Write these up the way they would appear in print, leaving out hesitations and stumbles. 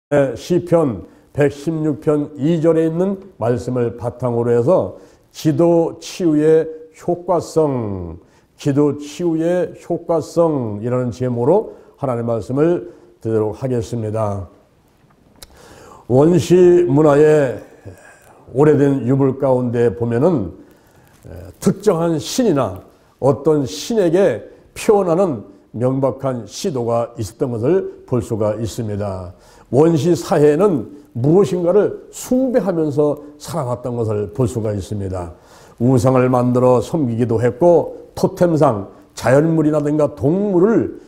시편 116편 2절에 있는 말씀을 바탕으로 해서 기도 치유의 효과성이라는 제목으로 하나님의 말씀을 드리도록 하겠습니다. 원시 문화의 오래된 유물 가운데 보면은 특정한 신이나 어떤 신에게 표현하는 명백한 시도가 있었던 것을 볼 수가 있습니다. 원시 사회에는 무엇인가를 숭배하면서 살아왔던 것을 볼 수가 있습니다. 우상을 만들어 섬기기도 했고, 토템상, 자연물이라든가 동물을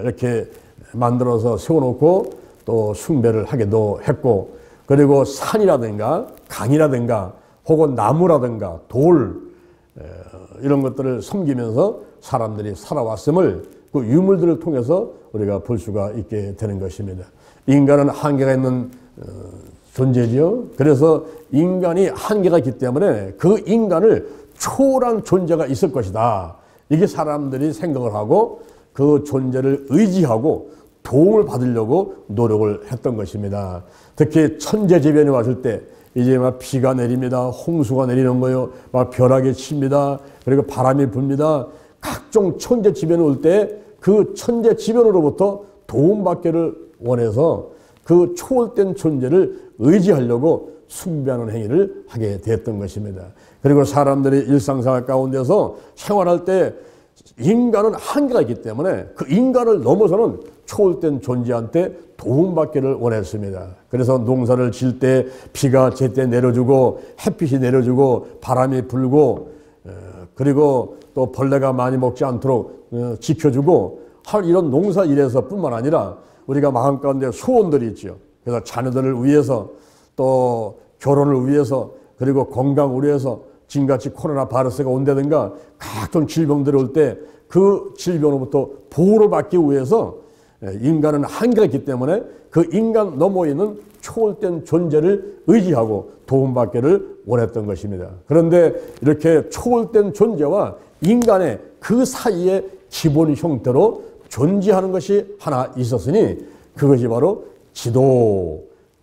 이렇게 만들어서 세워놓고 또 숭배를 하기도 했고, 그리고 산이라든가 강이라든가 혹은 나무라든가 돌, 이런 것들을 섬기면서 사람들이 살아왔음을 그 유물들을 통해서 우리가 볼 수가 있게 되는 것입니다. 인간은 한계가 있는 존재지요. 그래서 인간이 한계가 있기 때문에 그 인간을 초월한 존재가 있을 것이다. 이게 사람들이 생각을 하고 그 존재를 의지하고 도움을 받으려고 노력을 했던 것입니다. 특히 천재지변이 왔을 때 이제 막 비가 내립니다. 홍수가 내리는 거요. 막 벼락이 칩니다. 그리고 바람이 붑니다. 각종 천재지변이 올 때 그 천재지변으로부터 도움받기를 원해서 그 초월된 존재를 의지하려고 숭배하는 행위를 하게 됐던 것입니다. 그리고 사람들이 일상생활 가운데서 생활할 때 인간은 한계가 있기 때문에 그 인간을 넘어서는 초월된 존재한테 도움받기를 원했습니다. 그래서 농사를 지을 때 비가 제때 내려주고 햇빛이 내려주고 바람이 불고 그리고 또 벌레가 많이 먹지 않도록 지켜주고 할 이런 농사 일에서 뿐만 아니라 우리가 마음 가운데 소원들이 있죠. 그래서 자녀들을 위해서 또 결혼을 위해서 그리고 건강을 위해서 지금같이 코로나 바이러스가 온다든가 각종 질병들이 올 때 그 질병으로부터 보호를 받기 위해서 인간은 한계가 있기 때문에 그 인간 너머에 있는 초월된 존재를 의지하고 도움받기를 원했던 것입니다. 그런데 이렇게 초월된 존재와 인간의 그 사이의 기본 형태로 존재하는 것이 하나 있었으니 그것이 바로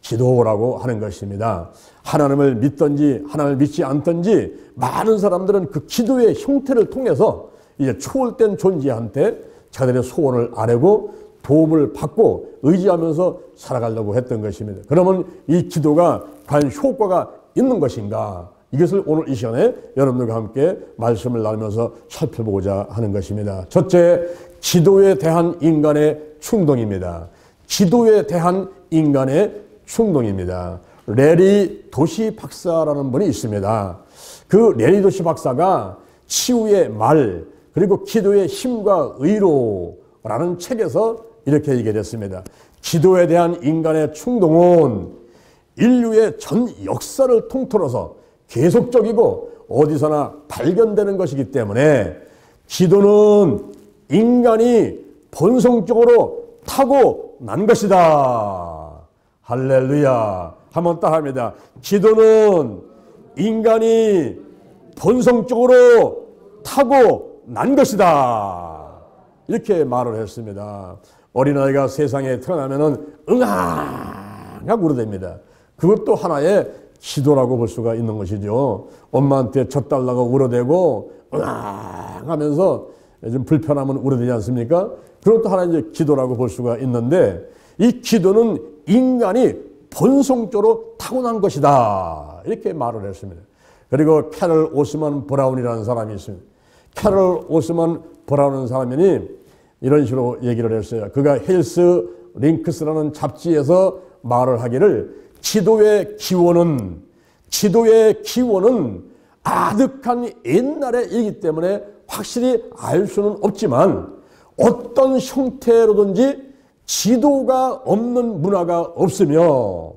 기도라고 하는 것입니다. 하나님을 믿든지 하나님을 믿지 않든지 많은 사람들은 그 기도의 형태를 통해서 이제 초월된 존재한테 자들의 소원을 아뢰고 도움을 받고 의지하면서 살아가려고 했던 것입니다. 그러면 이 기도가 과연 효과가 있는 것인가? 이것을 오늘 이 시간에 여러분들과 함께 말씀을 나누면서 살펴보고자 하는 것입니다. 첫째, 기도에 대한 인간의 충동입니다. 기도에 대한 인간의 충동입니다. 레리 도시 박사라는 분이 있습니다. 그 레리 도시 박사가 치유의 말 그리고 기도의 힘과 의로라는 책에서 이렇게 얘기를 했습니다. 기도에 대한 인간의 충동은 인류의 전 역사를 통틀어서 계속적이고 어디서나 발견되는 것이기 때문에 기도는 인간이 본성적으로 타고난 것이다. 할렐루야. 한번 따라합니다. 기도는 인간이 본성적으로 타고난 것이다. 이렇게 말을 했습니다. 어린아이가 세상에 태어나면은 응아하고 울어댑니다. 그것도 하나의 기도라고 볼 수가 있는 것이죠. 엄마한테 젖달라고 울어대고 응아하면서 좀 불편하면 울어대지 않습니까? 그것도 하나의 이제 기도라고 볼 수가 있는데 이 기도는 인간이 본성적으로 타고난 것이다. 이렇게 말을 했습니다. 그리고 캐럴 오스만 브라운이라는 사람이 있습니다. 캐럴 오스만 브라운이라는 사람이 이런 식으로 얘기를 했어요. 그가 헬스 링크스라는 잡지에서 말을 하기를 기도의 기원은 아득한 옛날의 일이기 때문에 확실히 알 수는 없지만 어떤 형태로든지 기도가 없는 문화가 없으며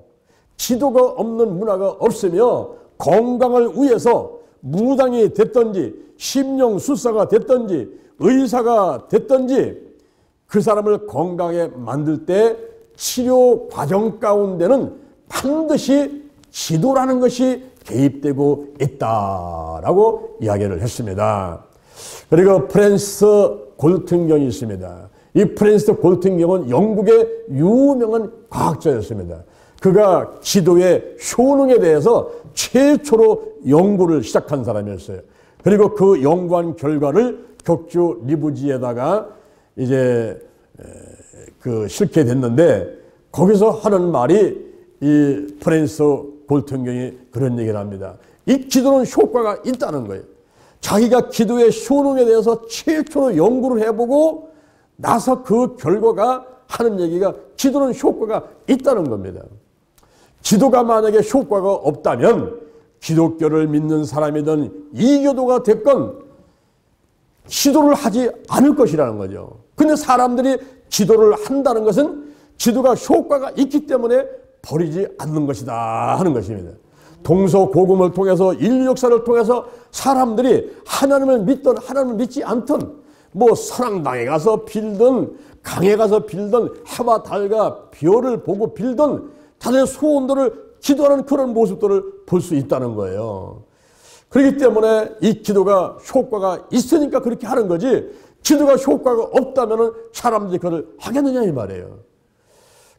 건강을 위해서 무당이 됐든지 심령술사가 됐든지 의사가 됐든지 그 사람을 건강하게 만들 때 치료 과정 가운데는 반드시 기도라는 것이 개입되고 있다라고 이야기를 했습니다. 그리고 프랜스 골튼경이 있습니다. 이 프랜시스 골팅경은 영국의 유명한 과학자였습니다. 그가 기도의 효능에 대해서 최초로 연구를 시작한 사람이었어요. 그리고 그 연구한 결과를 격주 리부지에다가 이제 실게 됐는데, 거기서 하는 말이 이 프랜시스 골팅경이 그런 얘기를 합니다. 이 기도는 효과가 있다는 거예요. 자기가 기도의 효능에 대해서 최초로 연구를 해보고 나서 그 결과가 하는 얘기가 기도는 효과가 있다는 겁니다. 기도가 만약에 효과가 없다면 기독교를 믿는 사람이든 이교도가 됐건 기도를 하지 않을 것이라는 거죠. 근데 사람들이 기도를 한다는 것은 기도가 효과가 있기 때문에 버리지 않는 것이다 하는 것입니다. 동서고금을 통해서 인류 역사를 통해서 사람들이 하나님을 믿든 하나님을 믿지 않든, 뭐 선앙당에 가서 빌든 강에 가서 빌든 해와 달과 별을 보고 빌든 자신의 소원들을 기도하는 그런 모습들을 볼 수 있다는 거예요. 그렇기 때문에 이 기도가 효과가 있으니까 그렇게 하는 거지, 기도가 효과가 없다면 사람들이 그걸 하겠느냐 이 말이에요.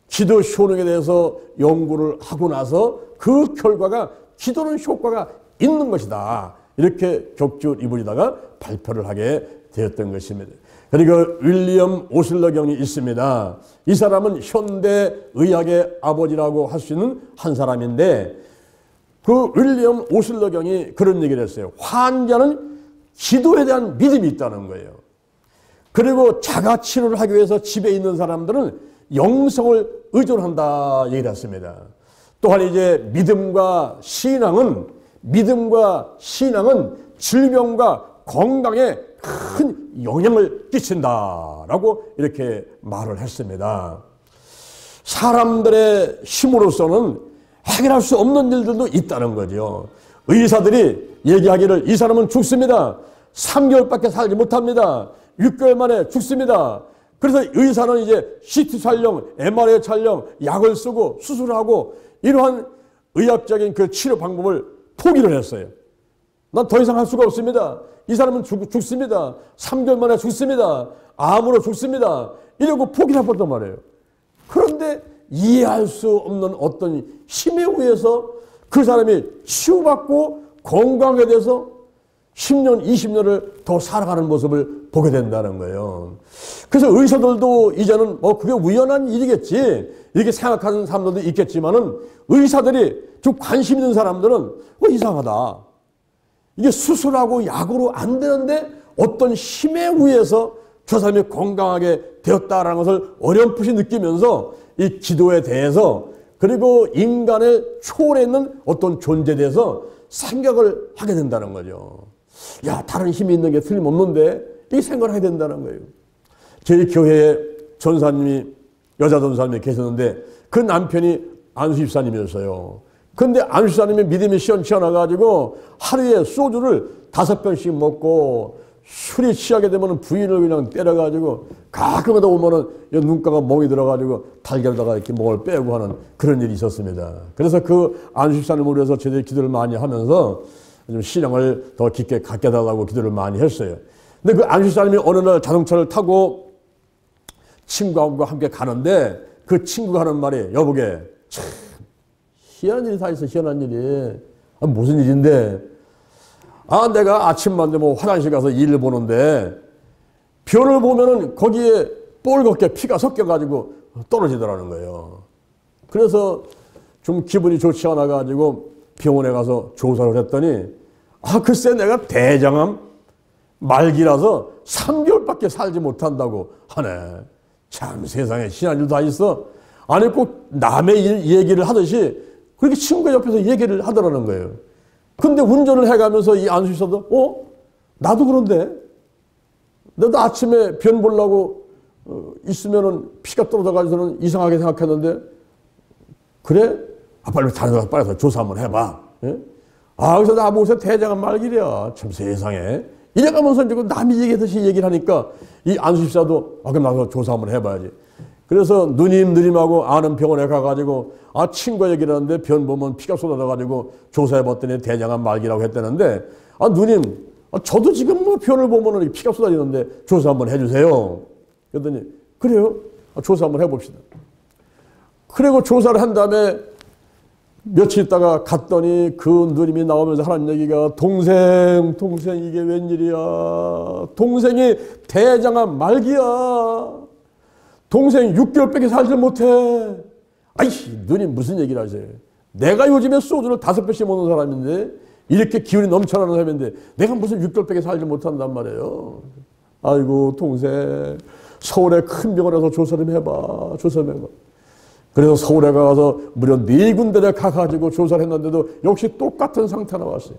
기도 효능에 대해서 연구를 하고 나서 그 결과가 기도는 효과가 있는 것이다, 이렇게 격주 리부지다가 발표를 하게 되었던 것입니다. 그리고 윌리엄 오슬러경이 있습니다. 이 사람은 현대 의학의 아버지라고 할 수 있는 한 사람인데, 그 윌리엄 오슬러경이 그런 얘기를 했어요. 환자는 기도에 대한 믿음이 있다는 거예요. 그리고 자가 치료를 하기 위해서 집에 있는 사람들은 영성을 의존한다 얘기를 했습니다. 또한 이제 믿음과 신앙은 질병과 건강에 큰 영향을 끼친다라고 이렇게 말을 했습니다. 사람들의 힘으로서는 해결할 수 없는 일들도 있다는 거죠. 의사들이 얘기하기를 이 사람은 죽습니다. 3개월밖에 살지 못합니다. 6개월 만에 죽습니다. 그래서 의사는 이제 CT 촬영, MRI 촬영, 약을 쓰고 수술하고 이러한 의학적인 그 치료 방법을 포기를 했어요. 난 더 이상 할 수가 없습니다. 이 사람은 죽습니다. 3개월 만에 죽습니다. 암으로 죽습니다. 이러고 포기를 해버렸단 말이에요. 그런데 이해할 수 없는 어떤 힘에 의해서 그 사람이 치유받고 건강하게 돼서 10년, 20년을 더 살아가는 모습을 보게 된다는 거예요. 그래서 의사들도 이제는 뭐 그게 우연한 일이겠지, 이렇게 생각하는 사람들도 있겠지만은, 의사들이 좀 관심 있는 사람들은 이상하다. 이게 수술하고 약으로 안 되는데 어떤 힘에 의해서 저 사람이 건강하게 되었다라는 것을 어렴풋이 느끼면서 이 기도에 대해서, 그리고 인간의 초월해 있는 어떤 존재에 대해서 생각을 하게 된다는 거죠. 야, 다른 힘이 있는 게 틀림없는데 이 생각을 하게 된다는 거예요. 저희 교회에 여자 전사님이 계셨는데 그 남편이 안수 집사님이었어요. 근데 안수 집사님이 믿음이 시원치않아가지고 하루에 소주를 5병씩 먹고, 술이 취하게 되면 부인을 그냥 때려가지고 가끔가다 오면은 눈가가 멍이 들어가지고 달걀에다가 이렇게 목을 빼고 하는 그런 일이 있었습니다. 그래서 그 안수 집사님을 위해서 저희들이 기도를 많이 하면서 좀 신앙을 더 깊게 갖게 해달라고 기도를 많이 했어요. 근데 그 안수 집사님이 어느 날 자동차를 타고 친구하고 함께 가는데 그 친구가 하는 말이, 여보게, 참 희한한 일이 다 있어, 희한한 일이. 무슨 일인데? 내가 아침만 되면 화장실 가서 일을 보는데 별을 보면은 거기에 뻘겋게 피가 섞여가지고 떨어지더라는 거예요. 그래서 좀 기분이 좋지 않아가지고 병원에 가서 조사를 했더니, 글쎄 내가 대장암 말기라서 3개월밖에 살지 못한다고 하네. 참 세상에 희한한 일도 다 있어. 아니 꼭 남의 일 얘기를 하듯이 그렇게 친구 옆에서 얘기를 하더라는 거예요. 근데 운전을 해가면서 이 안수 집사도 나도 그런데 나도 아침에 변 보려고 있으면은 피가 떨어져가지고는 이상하게 생각했는데, 그래? 빨리 다른 데 가서 빨리 조사 한번 해봐. 예? 그래서 나보고 대장암 말기랴. 참 세상에. 이래가면서 이제 남이 얘기하듯이 얘기를 하니까 이 안수 집사도 그럼 나가서 조사 한번 해봐야지. 그래서 누님하고 아는 병원에 가가지고 친구가 얘기를 하는데 변 보면 피가 쏟아져가지고 조사해봤더니 대장암 말기라고 했다는데, 누님 저도 지금 뭐 변을 보면은 피가 쏟아지는데 조사 한번 해주세요. 그랬더니 그래요? 조사 한번 해봅시다. 그리고 조사를 한 다음에 며칠 있다가 갔더니 그 누님이 나오면서 하는 얘기가 동생 이게 웬일이야. 동생이 대장암 말기야. 동생 6개월밖에 살지 못해. 아이 누님 무슨 얘기를 하세요. 내가 요즘에 소주를 5배씩 먹는 사람인데 이렇게 기운이 넘쳐나는 사람인데 내가 무슨 6개월밖에 살지 못한단 말이에요. 아이고 동생 서울에 큰 병원에서 조사 좀 해봐. 조사 좀 해봐. 그래서 서울에 가서 무려 4군데를 가가지고 조사를 했는데도 역시 똑같은 상태 나왔어요.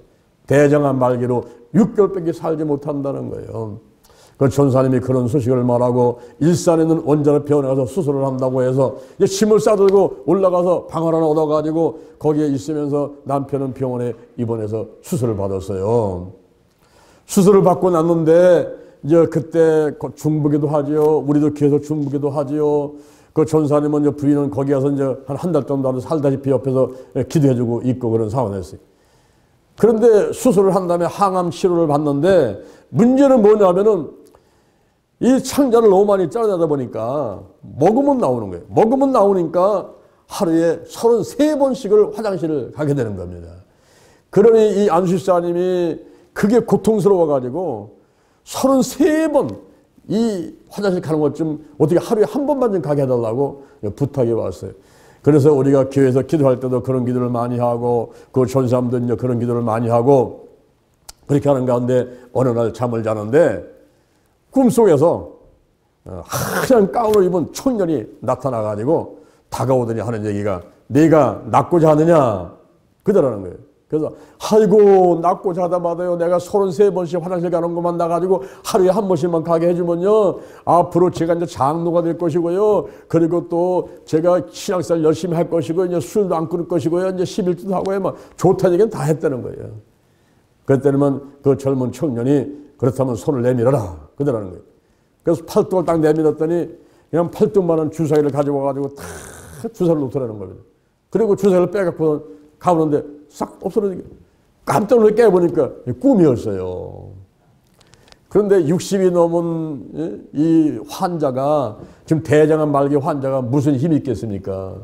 대장암 말기로 6개월밖에 살지 못한다는 거예요. 그 전사님이 그런 소식을 말하고 일산에 있는 원자로 병원에 가서 수술을 한다고 해서 이제 짐을 싸들고 올라가서 방을 하나 얻어가지고 거기에 있으면서 남편은 병원에 입원해서 수술을 받았어요. 수술을 받고 났는데 이제 그때 중부기도 하지요. 우리도 계속 중부기도 하지요. 그 전사님은 이제 부인은 거기 가서 이제 한 달 정도 살다시피 옆에서 기도해주고 있고 그런 상황이었어요. 그런데 수술을 한 다음에 항암 치료를 받는데 문제는 뭐냐면은 이 창자를 너무 많이 잘라내다 보니까 먹으면 나오는 거예요. 먹으면 나오니까 하루에 33번씩을 화장실을 가게 되는 겁니다. 그러니 이 안수사님이 그게 고통스러워가지고 33번 이 화장실 가는 것 좀 어떻게 하루에 한 번만 좀 가게 해달라고 부탁이 왔어요. 그래서 우리가 교회에서 기도할 때도 그런 기도를 많이 하고 그 전사님도 이제 그런 기도를 많이 하고 그렇게 하는 가운데 어느 날 잠을 자는데 꿈속에서 하얀 가운을 입은 청년이 나타나가지고 다가오더니 하는 얘기가 네가 낫고자 하느냐 그러라는 거예요. 그래서 아이고 낫고자 하다마다요 내가 33번씩 화장실 가는 것만 나가지고 하루에 한 번씩만 가게 해주면요 앞으로 제가 이제 장로가 될 것이고요 그리고 또 제가 신앙생활 열심히 할 것이고 이제 술도 안 끊을 것이고요 이제 11주도 하고요 막 좋다는 얘기는 다 했다는 거예요. 그때는 그 젊은 청년이 그렇다면 손을 내밀어라 그러라는 거예요. 그래서 팔뚝을 딱 내밀었더니 그냥 팔뚝만한 주사기를 가져와가지고 다 주사를 놓더라는 겁니다. 그리고 주사기를 빼갖고 가보는데 싹 없어지게 깜짝 놀라 깨보니까 꿈이었어요. 그런데 60이 넘은 이 환자가 지금 대장암 말기 환자가 무슨 힘이 있겠습니까?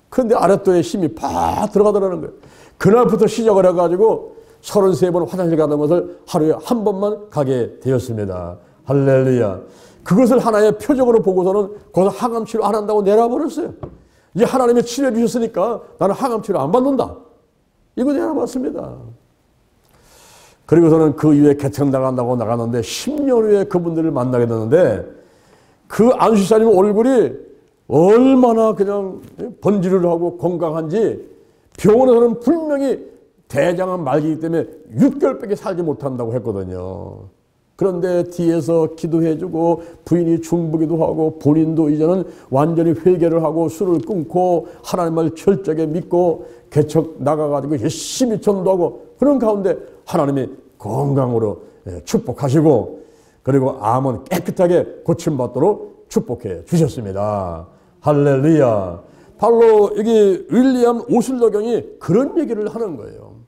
그런데 아랫도에 힘이 팍 들어가더라는 거예요. 그날부터 시작을 해가지고 33번 화장실 가는 것을 하루에 한 번만 가게 되었습니다. 할렐루야. 그것을 하나의 표적으로 보고서는 거기서 항암 치료 안 한다고 내려버렸어요. 이제 하나님이 치료해 주셨으니까 나는 항암 치료 안 받는다. 이거 내려봤습니다. 그리고서는 그 이후에 개척나간다고 나갔는데 10년 후에 그분들을 만나게 되는데 그 안수사님 얼굴이 얼마나 그냥 번지를 하고 건강한지 병원에서는 분명히 대장암 말기이기 때문에 6개월밖에 살지 못한다고 했거든요. 그런데 뒤에서 기도해주고 부인이 중보기도 하고 본인도 이제는 완전히 회개를 하고 술을 끊고 하나님을 철저하게 믿고 개척 나가가지고 열심히 전도하고 그런 가운데 하나님이 건강으로 축복하시고 그리고 암은 깨끗하게 고침받도록 축복해 주셨습니다. 할렐루야. 바로 여기 윌리엄 오슬러경이 그런 얘기를 하는 거예요.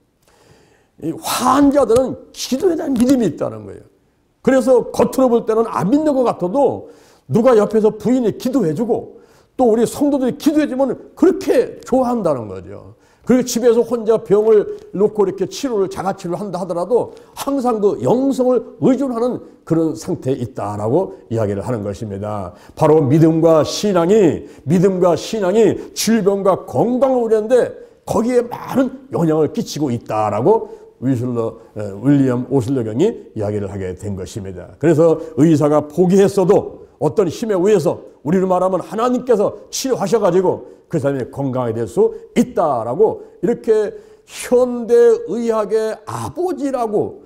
이 환자들은 기도에 대한 믿음이 있다는 거예요. 그래서 겉으로 볼 때는 안 믿는 것 같아도 누가 옆에서 부인이 기도해주고 또 우리 성도들이 기도해주면 그렇게 좋아한다는 거죠. 그리고 집에서 혼자 병을 놓고 이렇게 치료를 자가치료를 한다 하더라도 항상 그 영성을 의존하는 그런 상태에 있다라고 이야기를 하는 것입니다. 바로 믿음과 신앙이 질병과 건강을 우리하는데 거기에 많은 영향을 끼치고 있다라고 윌리엄 오슬러경이 이야기를 하게 된 것입니다. 그래서 의사가 포기했어도 어떤 힘에 의해서 우리로 말하면 하나님께서 치료하셔가지고 그 사람이 건강하게 될 수 있다라고 이렇게 현대의학의 아버지라고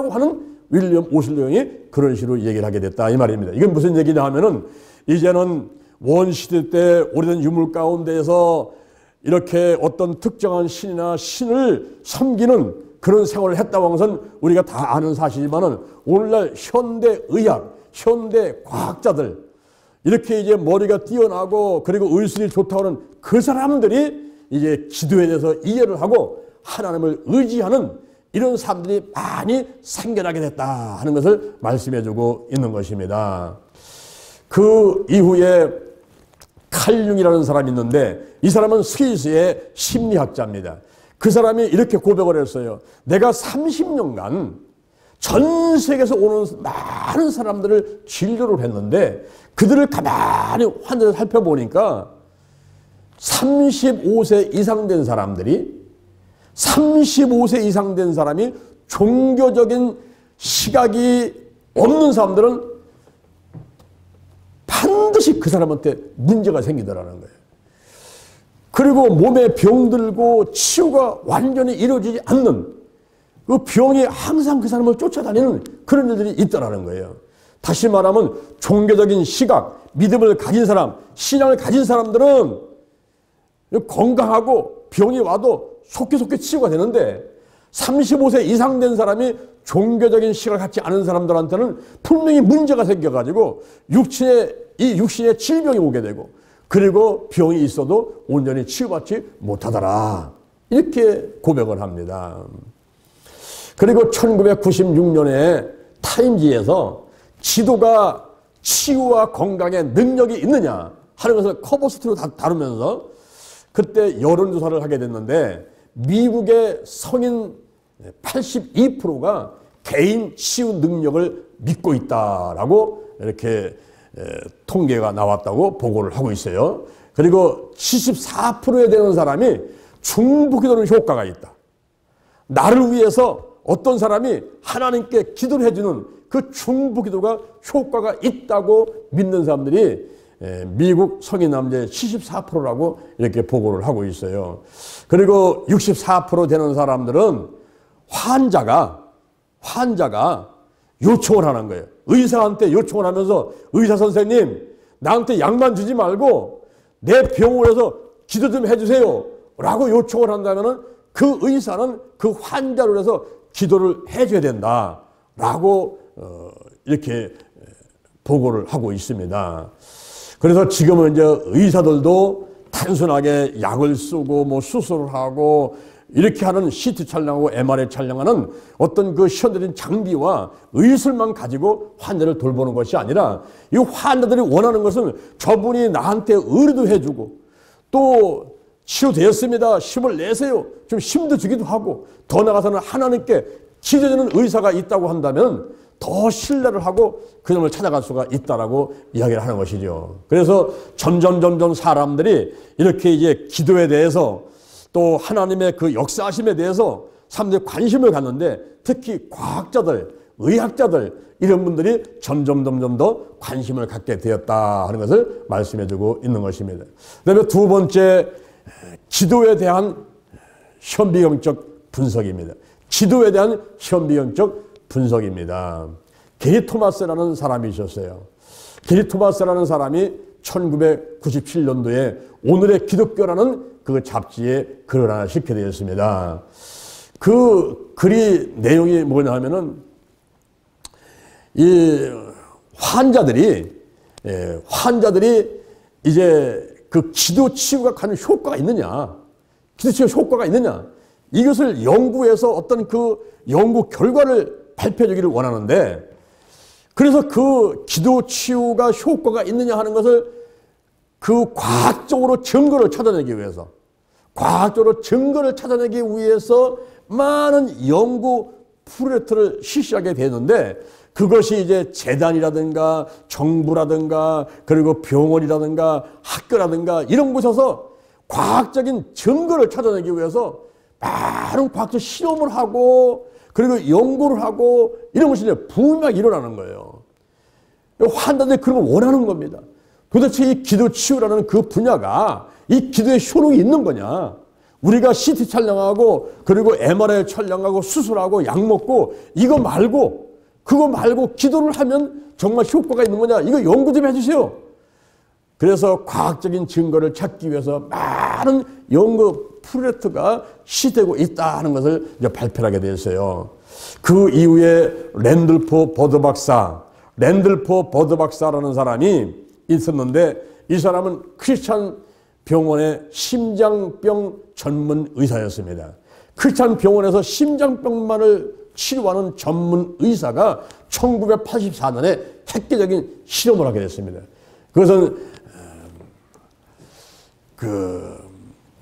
하는 윌리엄 오슬러경이 그런 식으로 얘기를 하게 됐다 이 말입니다. 이건 무슨 얘기냐 하면은 이제는 원시대 때 오래된 유물 가운데에서 이렇게 어떤 특정한 신이나 신을 섬기는 그런 생활을 했다고 하는 것은 우리가 다 아는 사실이지만은 오늘날 현대의학, 현대과학자들 이렇게 이제 머리가 뛰어나고 그리고 의술이 좋다고 하는 그 사람들이 이제 기도에 대해서 이해를 하고 하나님을 의지하는 이런 사람들이 많이 생겨나게 됐다 하는 것을 말씀해주고 있는 것입니다. 그 이후에 칼융이라는 사람이 있는데 이 사람은 스위스의 심리학자입니다. 그 사람이 이렇게 고백을 했어요. 내가 30년간 전 세계에서 오는 많은 사람들을 진료를 했는데 그들을 가만히 환자를 살펴보니까 35세 이상 된 사람들이 35세 이상 된 사람이 종교적인 시각이 없는 사람들은 반드시 그 사람한테 문제가 생기더라는 거예요. 그리고 몸에 병들고 치유가 완전히 이루어지지 않는 그 병이 항상 그 사람을 쫓아다니는 그런 일들이 있더라는 거예요. 다시 말하면 종교적인 시각, 믿음을 가진 사람, 신앙을 가진 사람들은 건강하고 병이 와도 속게 치유가 되는데 35세 이상 된 사람이 종교적인 시각을 갖지 않은 사람들한테는 분명히 문제가 생겨가지고 육신에 질병이 오게 되고 그리고 병이 있어도 온전히 치유받지 못하더라. 이렇게 고백을 합니다. 그리고 1996년에 타임지에서 기도가 치유와 건강에 능력이 있느냐 하는 것을 커버스토리로 다루면서 그때 여론조사를 하게 됐는데 미국의 성인 82%가 개인 치유 능력을 믿고 있다라고 이렇게 통계가 나왔다고 보고를 하고 있어요. 그리고 74%에 되는 사람이 중보기도는 효과가 있다. 나를 위해서 어떤 사람이 하나님께 기도를 해주는 그 중보기도가 효과가 있다고 믿는 사람들이 미국 성인 남자의 74%라고 이렇게 보고를 하고 있어요. 그리고 64% 되는 사람들은 환자가 요청을 하는 거예요. 의사한테 요청을 하면서 의사 선생님 나한테 약만 주지 말고 내 병원에서 기도 좀 해주세요 라고 요청을 한다면 그 의사는 그 환자를 위해서 기도를 해줘야 된다 라고 이렇게 보고를 하고 있습니다. 그래서 지금은 이제 의사들도 단순하게 약을 쓰고 뭐 수술을 하고 이렇게 하는 CT 촬영하고 MRI 촬영하는 어떤 그 현대적인 장비와 의술만 가지고 환자를 돌보는 것이 아니라 이 환자들이 원하는 것은 저분이 나한테 의뢰도 해주고 또 치유되었습니다. 힘을 내세요. 좀 힘도 주기도 하고 더 나아가서는 하나님께 기도되는 의사가 있다고 한다면 더 신뢰를 하고 그놈을 찾아갈 수가 있다라고 이야기를 하는 것이죠. 그래서 점점 사람들이 이렇게 이제 기도에 대해서 또 하나님의 그 역사하심에 대해서 사람들이 관심을 갖는데 특히 과학자들, 의학자들 이런 분들이 점점 더 관심을 갖게 되었다 하는 것을 말씀해주고 있는 것입니다. 그다음에 두 번째 기도에 대한 현비경적 분석입니다. 기도에 대한 현비경적 분석입니다. 게리 토마스라는 사람이 있었어요. 게리 토마스라는 사람이 1997년도에 오늘의 기독교라는 그 잡지에 글을 하나 실게 되었습니다. 그 글이 내용이 뭐냐 하면은 이 환자들이 이제 그 기도 치유가 가는 효과가 있느냐, 기도 치유 효과가 있느냐, 이것을 연구해서 어떤 그 연구 결과를 발표해 주기를 원하는데, 그래서 그 기도 치유가 효과가 있느냐 하는 것을 그 과학적으로 증거를 찾아내기 위해서 많은 연구 프로젝트를 실시하게 되는데, 그것이 이제 재단이라든가 정부라든가 그리고 병원이라든가 학교라든가 이런 곳에서 과학적인 증거를 찾아내기 위해서 많은 과학적 실험을 하고 그리고 연구를 하고 이런 것이 이제 붐이 막 일어나는 거예요. 환자들이 그런 걸 원하는 겁니다. 도대체 이 기도 치유라는 그 분야가 이 기도에 효능이 있는 거냐? 우리가 CT 촬영하고 그리고 MRI 촬영하고 수술하고 약 먹고 그거 말고 기도를 하면 정말 효과가 있는 거냐? 이거 연구 좀 해주세요. 그래서 과학적인 증거를 찾기 위해서 많은 연구 프로젝트가 시되고 있다는 것을 이제 발표하게 되었어요. 그 이후에 랜들포 버드 박사라는 사람이 있었는데, 이 사람은 크리스찬 병원의 심장병 전문 의사였습니다. 크리스찬 병원에서 심장병만을 치료하는 전문 의사가 1984년에 획기적인 실험을 하게 됐습니다. 그것은 그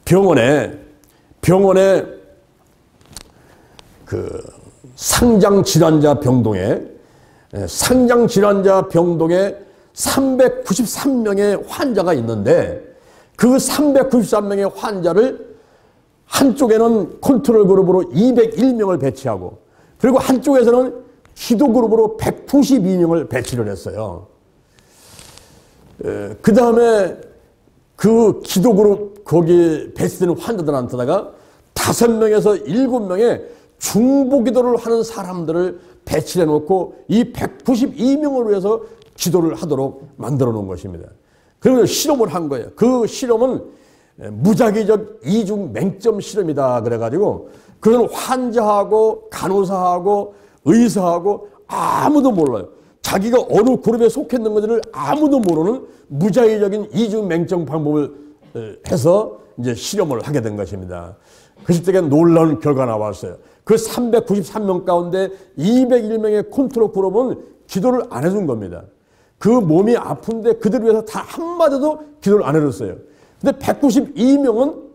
병원에 그 상장 질환자 병동에 393명의 환자가 있는데 그 393명의 환자를 한쪽에는 컨트롤 그룹으로 201명을 배치하고 그리고 한쪽에서는 기도 그룹으로 192명을 배치를 했어요. 그 다음에 그 기도 그룹 거기 배치되는 환자들한테다가 5명에서 7명의 중보 기도를 하는 사람들을 배치해 놓고 이 192명을 위해서 기도를 하도록 만들어 놓은 것입니다. 그리고 실험을 한 거예요. 그 실험은 무작위적 이중 맹점 실험이다 그래가지고 그건 환자하고 간호사하고 의사하고 아무도 몰라요. 자기가 어느 그룹에 속했는 것들을 아무도 모르는 무작위적인 이중 맹점 방법을 해서 이제 실험을 하게 된 것입니다. 그때 놀라운 결과가 나왔어요. 그 393명 가운데 201명의 컨트롤 그룹은 기도를 안 해준 겁니다. 그 몸이 아픈데 그들 위해서 다 한마디도 기도를 안 해줬어요. 근데 192명은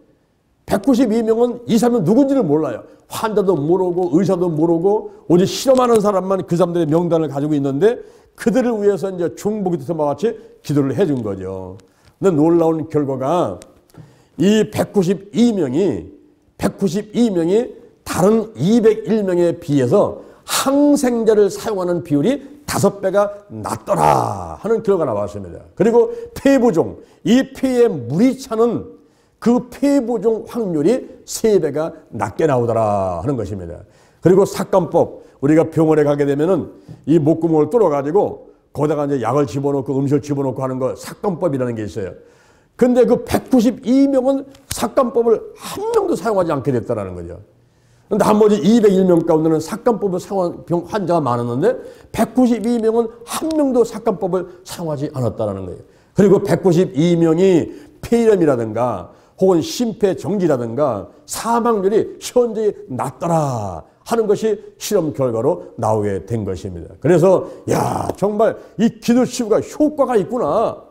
이 사람은 누군지를 몰라요. 환자도 모르고 의사도 모르고 오직 실험하는 사람만 그 사람들의 명단을 가지고 있는데 그들을 위해서 이제 중보기도와 같이 기도를 해준 거죠. 근데 놀라운 결과가 이 192명이 다른 201명에 비해서 항생제를 사용하는 비율이 5배가 낮더라 하는 결과가 나왔습니다. 그리고 폐부종, 이 폐에 물이 차는 그 폐부종 확률이 3배가 낮게 나오더라 하는 것입니다. 그리고 삭감법, 우리가 병원에 가게 되면은 이 목구멍을 뚫어가지고 거기다가 이제 약을 집어넣고 음식을 집어넣고 하는 거 삭감법이라는 게 있어요. 근데 그 192명은 삭감법을 한 명도 사용하지 않게 됐다는 거죠. 근데 나머지 201명 가운데는 삭감법을 사용한 환자가 많았는데 192명은 한 명도 삭감법을 사용하지 않았다는 거예요. 그리고 192명이 폐렴이라든가 혹은 심폐정지라든가 사망률이 현저히 낮더라 하는 것이 실험 결과로 나오게 된 것입니다. 그래서 야 정말 이 기도 치유가 효과가 있구나.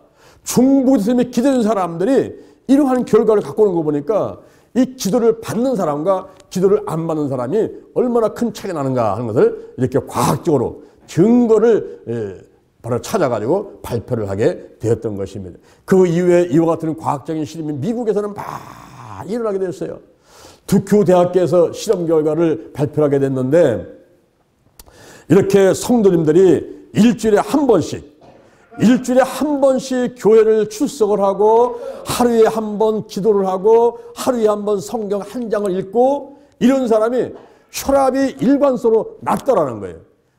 중보기도에 기도하는 사람들이 이러한 결과를 갖고 오는 거 보니까 이 기도를 받는 사람과 기도를 안 받는 사람이 얼마나 큰 차이가 나는가 하는 것을 이렇게 과학적으로 증거를 바로 찾아가지고 발표를 하게 되었던 것입니다. 그 이후에 이와 같은 과학적인 실험이 미국에서는 많이 일어나게 되었어요. 두큐 대학교에서 실험 결과를 발표하게 됐는데 이렇게 성도님들이 일주일에 한 번씩 교회를 출석을 하고 하루에 한 번 기도를 하고 하루에 한 번 성경 한 장을 읽고 이런 사람이 혈압이 일반적으로 낮더라는 거예요.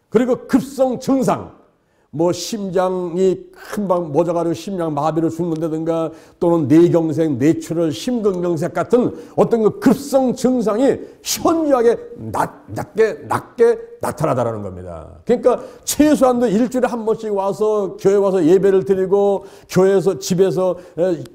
그리고 급성 증상 뭐 심장이 금방 모자가지고 심장 마비로 죽는다든가 또는 뇌경색, 뇌출혈, 심근경색 같은 어떤 그 급성 증상이 현저하게 낮게 나타나다라는 겁니다. 그러니까 최소한도 일주일에 한 번씩 와서 교회 와서 예배를 드리고 교회에서 집에서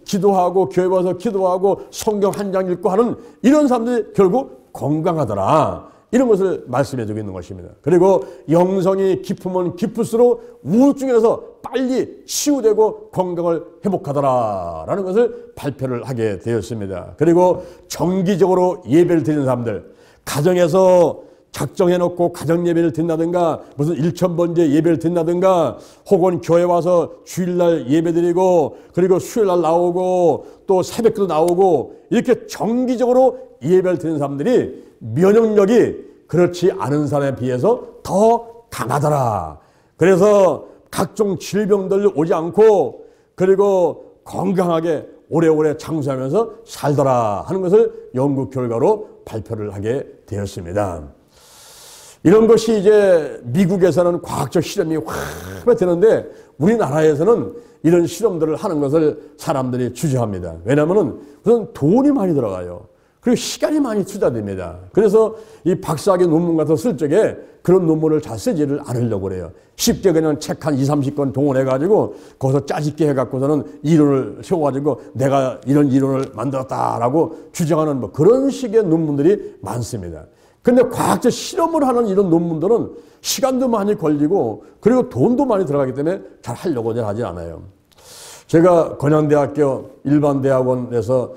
기도하고 교회 와서 기도하고 성경 한 장 읽고 하는 이런 사람들이 결국 건강하더라. 이런 것을 말씀해 주고 있는 것입니다. 그리고 영성이 깊으면 깊을수록 우울증에서 빨리 치유되고 건강을 회복하더라라는 것을 발표를 하게 되었습니다. 그리고 정기적으로 예배를 드리는 사람들, 가정에서 작정해놓고 가정 예배를 드린다든가 무슨 일천번제 예배를 드린다든가 혹은 교회 와서 주일날 예배 드리고 그리고 수요일날 나오고 또 새벽기도 나오고 이렇게 정기적으로 예배를 드리는 사람들이 면역력이 그렇지 않은 사람에 비해서 더 강하더라. 그래서 각종 질병들 오지 않고 그리고 건강하게 오래오래 장수하면서 살더라 하는 것을 연구 결과로 발표를 하게 되었습니다. 이런 것이 이제 미국에서는 과학적 실험이 확 되는데 우리나라에서는 이런 실험들을 하는 것을 사람들이 주저합니다. 왜냐하면 우선 돈이 많이 들어가요. 그리고 시간이 많이 투자됩니다. 그래서 이 박사학위 논문 같은 거 쓸 적에 그런 논문을 잘 쓰지를 않으려고 그래요. 쉽게 그냥 책 한 20-30권 동원해가지고 거기서 짜집게 해갖고서는 이론을 세워가지고 내가 이런 이론을 만들었다라고 주장하는 뭐 그런 식의 논문들이 많습니다. 근데 과학적 실험을 하는 이런 논문들은 시간도 많이 걸리고 그리고 돈도 많이 들어가기 때문에 잘 하려고 하지 않아요. 제가 건양대학교 일반대학원에서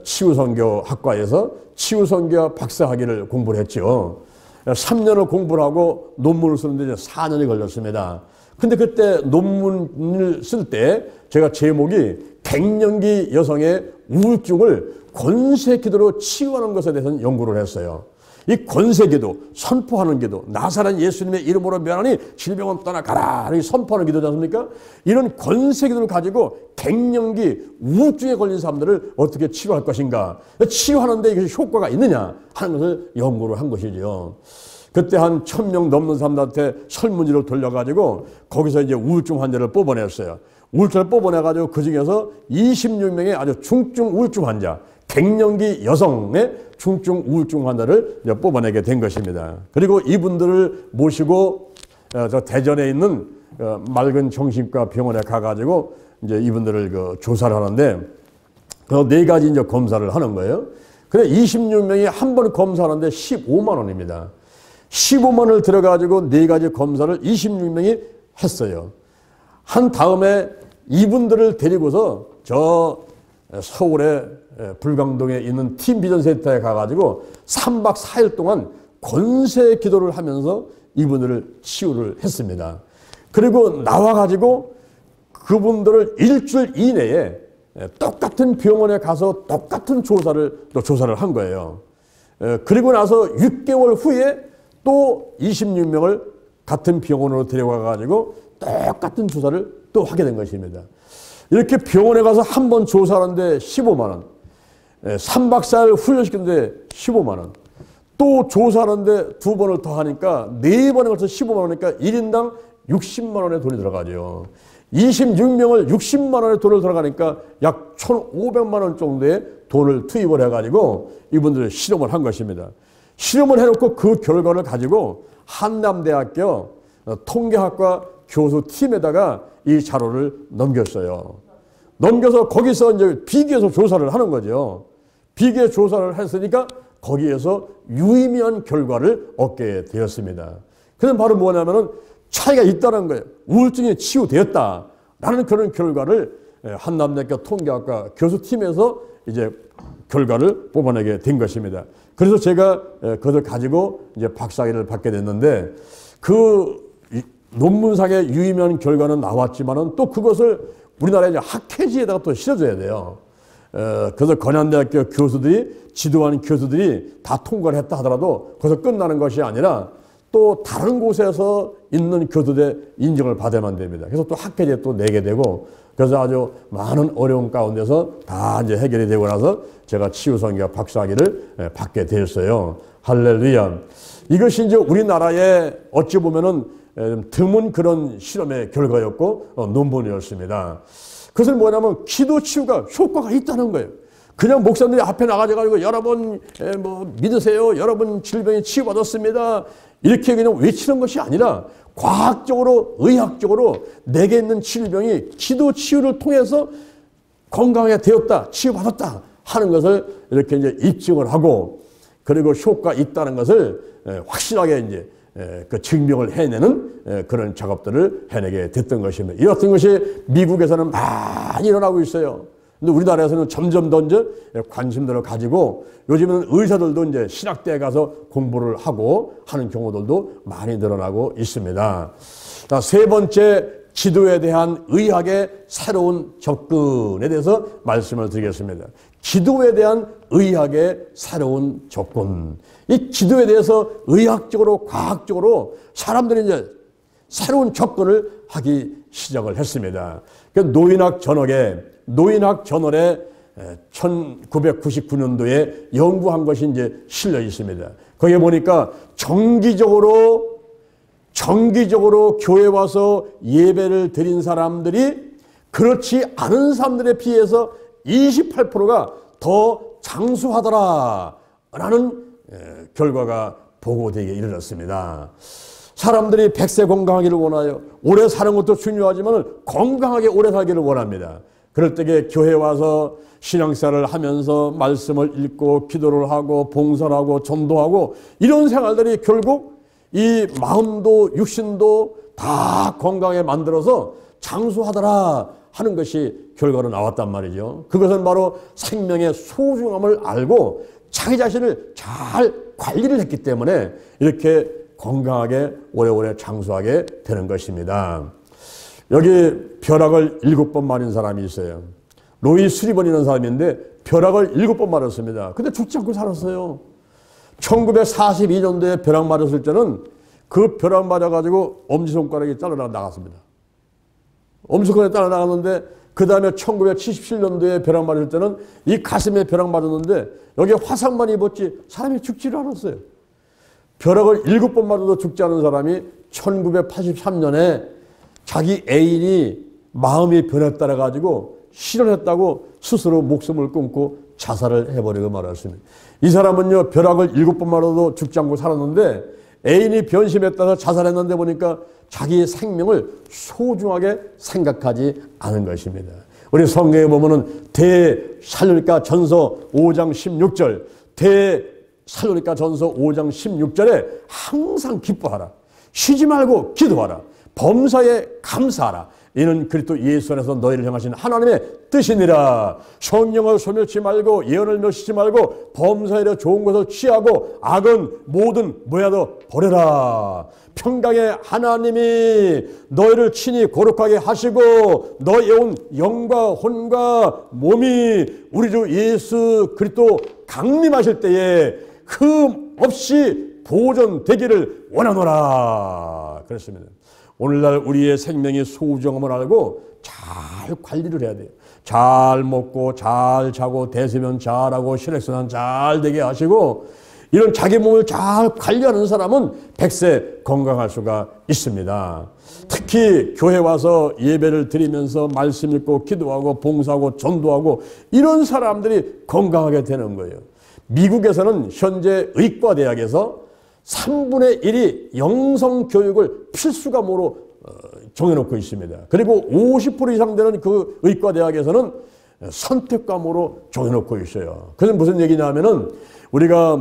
치유선교학과에서 치유선교 박사학위를 공부를 했죠. 3년을 공부를 하고 논문을 쓰는데 이제 4년이 걸렸습니다. 근데 그때 논문을 쓸 때 제가 제목이 갱년기 여성의 우울증을 권세기도로 치유하는 것에 대해서 연구를 했어요. 이 권세기도, 선포하는 기도, 나사렛 예수님의 이름으로 면하니 질병은 떠나가라, 이렇게 선포하는 기도지 않습니까? 이런 권세기도를 가지고 갱년기 우울증에 걸린 사람들을 어떻게 치료할 것인가, 치유하는데 이것이 효과가 있느냐 하는 것을 연구를 한 것이죠. 그때 한 1000명 넘는 사람들한테 설문지를 돌려가지고 거기서 이제 우울증 환자를 뽑아냈어요. 우울증을 뽑아내가지고 그 중에서 26명의 아주 중증 우울증 환자, 갱년기 여성의 중증 우울증 환자를 뽑아내게 된 것입니다. 그리고 이분들을 모시고 저 대전에 있는 맑은 정신과 병원에 가가지고 이제 이분들을 조사를 하는데 그 4가지 이제 검사를 하는 거예요. 근데 26명이 한 번 검사하는데 15만 원입니다. 15만 원을 들어가지고 4가지 검사를 26명이 했어요. 한 다음에 이분들을 데리고서 저 서울의 불광동에 있는 팀비전센터에 가가지고 3박 4일 동안 권세 기도를 하면서 이분들을 치유를 했습니다. 그리고 나와가지고 그분들을 일주일 이내에 똑같은 병원에 가서 똑같은 조사를 한 거예요. 그리고 나서 6개월 후에 또 26명을 같은 병원으로 데려가가지고 똑같은 조사를 또 하게 된 것입니다. 이렇게 병원에 가서 한 번 조사하는데 15만 원, 3박 4일 훈련시키는데 15만 원, 또 조사하는데 2번을 더 하니까 4번에 걸쳐 15만 원이니까 1인당 60만 원의 돈이 들어가죠. 26명을 60만 원의 돈을 들어가니까 약 1,500만 원 정도의 돈을 투입을 해가지고 이분들을 실험을 한 것입니다. 실험을 해놓고 그 결과를 가지고 한남대학교 통계학과 교수팀에다가 이 자료를 넘겼어요. 넘겨서 거기서 이제 비교해서 조사를 하는 거죠. 비교 조사를 했으니까 거기에서 유의미한 결과를 얻게 되었습니다. 그건 바로 뭐냐면은 차이가 있다는 거예요. 우울증이 치유되었다라는 그런 결과를 한남대학교 통계학과 교수팀에서 이제 결과를 뽑아내게 된 것입니다. 그래서 제가 그것을 가지고 이제 박사학위를 받게 됐는데 그 논문상의 유의미한 결과는 나왔지만은 또 그것을 우리나라의 이제 학회지에다가 또 실어줘야 돼요. 그래서 건양대학교 교수들이, 지도하는 교수들이 다 통과를 했다 하더라도 거기서 끝나는 것이 아니라 또 다른 곳에서 있는 교수들의 인정을 받아야만 됩니다. 그래서 또 학회지에 또 내게 되고, 그래서 아주 많은 어려움 가운데서 다 이제 해결이 되고 나서 제가 치유선교 박사학위를 받게 되었어요. 할렐루야. 이것이 이제 우리나라에 어찌 보면은 드문 그런 실험의 결과였고 논문이었습니다. 그것은 뭐냐면 기도 치유가 효과가 있다는 거예요. 그냥 목사님이 앞에 나가가지고 여러분 믿으세요, 여러분 질병이 치유받았습니다, 이렇게 그냥 외치는 것이 아니라 과학적으로, 의학적으로 내게 있는 질병이 기도 치유를 통해서 건강하게 되었다, 치유받았다 하는 것을 이렇게 이제 입증을 하고, 그리고 효과 있다는 것을 확실하게 이제 그 증명을 해내는 그런 작업들을 해내게 됐던 것입니다. 이 같은 것이 미국에서는 많이 일어나고 있어요. 근데 우리나라에서는 점점 더 이제 관심들을 가지고 요즘에는 의사들도 이제 신학대에 가서 공부를 하고 하는 경우들도 많이 늘어나고 있습니다. 자, 세 번째, 기도에 대한 의학의 새로운 접근에 대해서 말씀을 드리겠습니다. 기도에 대한 의학의 새로운 접근. 이 기도에 대해서 의학적으로, 과학적으로 사람들이 이제 새로운 접근을 하기 시작을 했습니다. 노인학 저널에 1999년도에 연구한 것이 이제 실려 있습니다. 거기에 보니까 정기적으로 교회 와서 예배를 드린 사람들이 그렇지 않은 사람들에 비해서 28%가 더 장수하더라라는 결과가 보고되게 이르렀습니다. 사람들이 100세 건강하기를 원하여 오래 사는 것도 중요하지만 건강하게 오래 살기를 원합니다. 그럴 때에 교회 와서 신앙생활을 하면서 말씀을 읽고 기도를 하고 봉사를 하고 전도하고 이런 생활들이 결국 이 마음도 육신도 다 건강하게 만들어서 장수하더라 하는 것이 결과로 나왔단 말이죠. 그것은 바로 생명의 소중함을 알고 자기 자신을 잘 관리를 했기 때문에 이렇게 건강하게 오래오래 장수하게 되는 것입니다. 여기 벼락을 7번 맞은 사람이 있어요. 로이 수리번이라는 사람인데 벼락을 7번 맞았습니다. 근데 죽지 않고 살았어요. 1942년도에 벼락 맞았을 때는 그 벼락 맞아가지고 엄지손가락이 잘라 나갔습니다. 엄지손가락이 잘라 나갔는데 그 다음에 1977년도에 벼락 맞을 때는 이 가슴에 벼락 맞았는데 여기에 화상만 입었지 사람이 죽지를 않았어요. 벼락을 7번 맞아도 죽지 않은 사람이 1983년에 자기 애인이 마음이 변했다라 가지고 실현했다고 스스로 목숨을 끊고 자살을 해버리고 말았습니다. 이 사람은요 벼락을 7번 맞아도 죽지 않고 살았는데 애인이 변심했다가 자살했는데 보니까 자기의 생명을 소중하게 생각하지 않은 것입니다. 우리 성경에 보면은 대살로니가 전서 5장 16절 대살로니가 전서 5장 16절에 항상 기뻐하라. 쉬지 말고 기도하라. 범사에 감사하라. 이는 그리스도 예수 안에서 너희를 향하신 하나님의 뜻이니라. 성령을 소멸치 말고 예언을 멸시지 말고 범사에 좋은 것을 취하고 악은 모든 모야도 버려라. 평강의 하나님이 너희를 친히 거룩하게 하시고 너의 온 영과 혼과 몸이 우리 주 예수 그리스도 강림하실 때에 흠 없이 보존되기를 원하노라. 그렇습니다. 오늘날 우리의 생명의 소중함을 알고 잘 관리를 해야 돼요. 잘 먹고 잘 자고 대수면 잘하고 혈액순환 잘 되게 하시고 이런 자기 몸을 잘 관리하는 사람은 백세 건강할 수가 있습니다. 특히 교회 와서 예배를 드리면서 말씀 읽고 기도하고 봉사하고 전도하고 이런 사람들이 건강하게 되는 거예요. 미국에서는 현재 의과대학에서 3분의 1이 영성교육을 필수 과목으로 정해놓고 있습니다. 그리고 50% 이상 되는 그 의과대학에서는 선택 과목으로 정해놓고 있어요. 그래서 무슨 얘기냐면은 우리가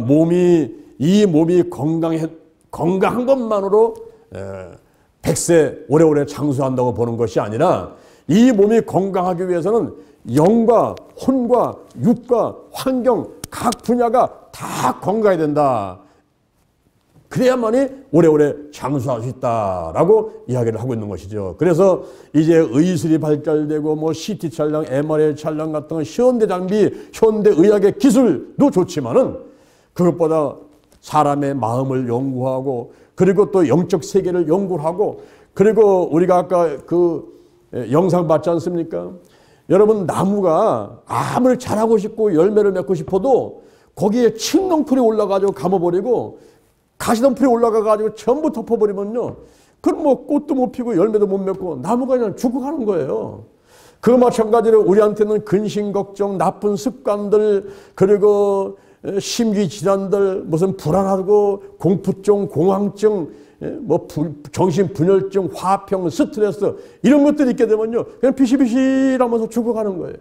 이 몸이 건강한 것만으로 100세 오래오래 장수한다고 보는 것이 아니라 이 몸이 건강하기 위해서는 영과 혼과 육과 환경 각 분야가 다 건강해야 된다. 그래야만이 오래오래 장수할 수 있다라고 이야기를 하고 있는 것이죠. 그래서 이제 의술이 발달되고 뭐 CT 촬영, MRI 촬영 같은 현대 장비, 현대 의학의 기술도 좋지만은 그것보다 사람의 마음을 연구하고 그리고 또 영적 세계를 연구하고 그리고 우리가 아까 그 영상 봤지 않습니까? 여러분 나무가 아무리 자라고 싶고 열매를 맺고 싶어도 거기에 칡덩풀이 올라가지고 감아버리고 가시덤불이 올라가가지고 전부 덮어버리면요. 그럼 뭐 꽃도 못 피고 열매도 못 맺고 나무가 그냥 죽어가는 거예요. 그 마찬가지로 우리한테는 근심 걱정, 나쁜 습관들, 그리고 심기 질환들, 무슨 불안하고 공포증, 공황증, 뭐 정신분열증, 화평, 스트레스 이런 것들이 있게 되면요. 그냥 비실비실하면서 죽어가는 거예요.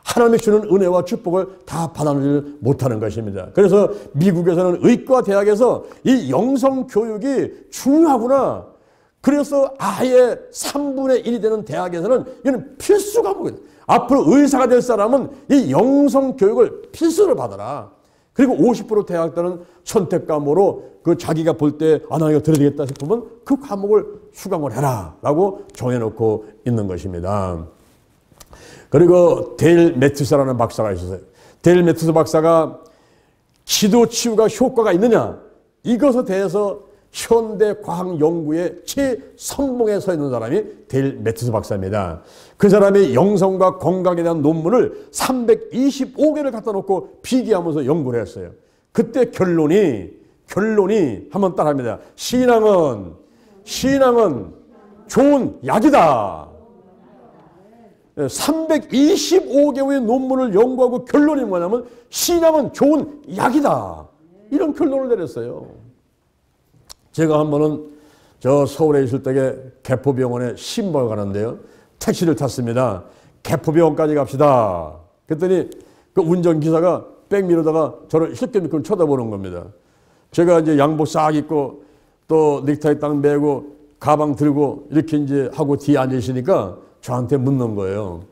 하나님이 주는 은혜와 축복을 다 받아들이지 못하는 것입니다. 그래서 미국에서는 의과대학에서 이 영성교육이 중요하구나. 그래서 아예 3분의 1이 되는 대학에서는 이는 필수 과목이에요. 앞으로 의사가 될 사람은 이 영성교육을 필수로 받아라. 그리고 50% 대학들은 선택 과목으로 그 자기가 볼 때 나 이거 들어야 되겠다 싶으면 그 과목을 수강을 해라 라고 정해놓고 있는 것입니다. 그리고 데일 매튜스라는 박사가 있었어요. 데일 매튜스 박사가 기도 치유가 효과가 있느냐 이것에 대해서 현대 과학 연구의 최선봉에 서 있는 사람이 데일 매튜스 박사입니다. 그 사람이 영성과 건강에 대한 논문을 325개를 갖다 놓고 비교하면서 연구를 했어요. 그때 결론이 한번 따라합니다. 신앙은 좋은 약이다. 325개의 논문을 연구하고 결론이 뭐냐면 신앙은 좋은 약이다. 이런 결론을 내렸어요. 제가 한 번은 저 서울에 있을 때에 개포병원에 신방을 가는데요. 택시를 탔습니다. 개포병원까지 갑시다. 그랬더니 그 운전기사가 백 미루다가 저를 실컷 쳐다보는 겁니다. 제가 이제 양복 싹 입고 또 넥타이 딱 매고 가방 들고 이렇게 이제 하고 뒤에 앉으시니까 저한테 묻는 거예요.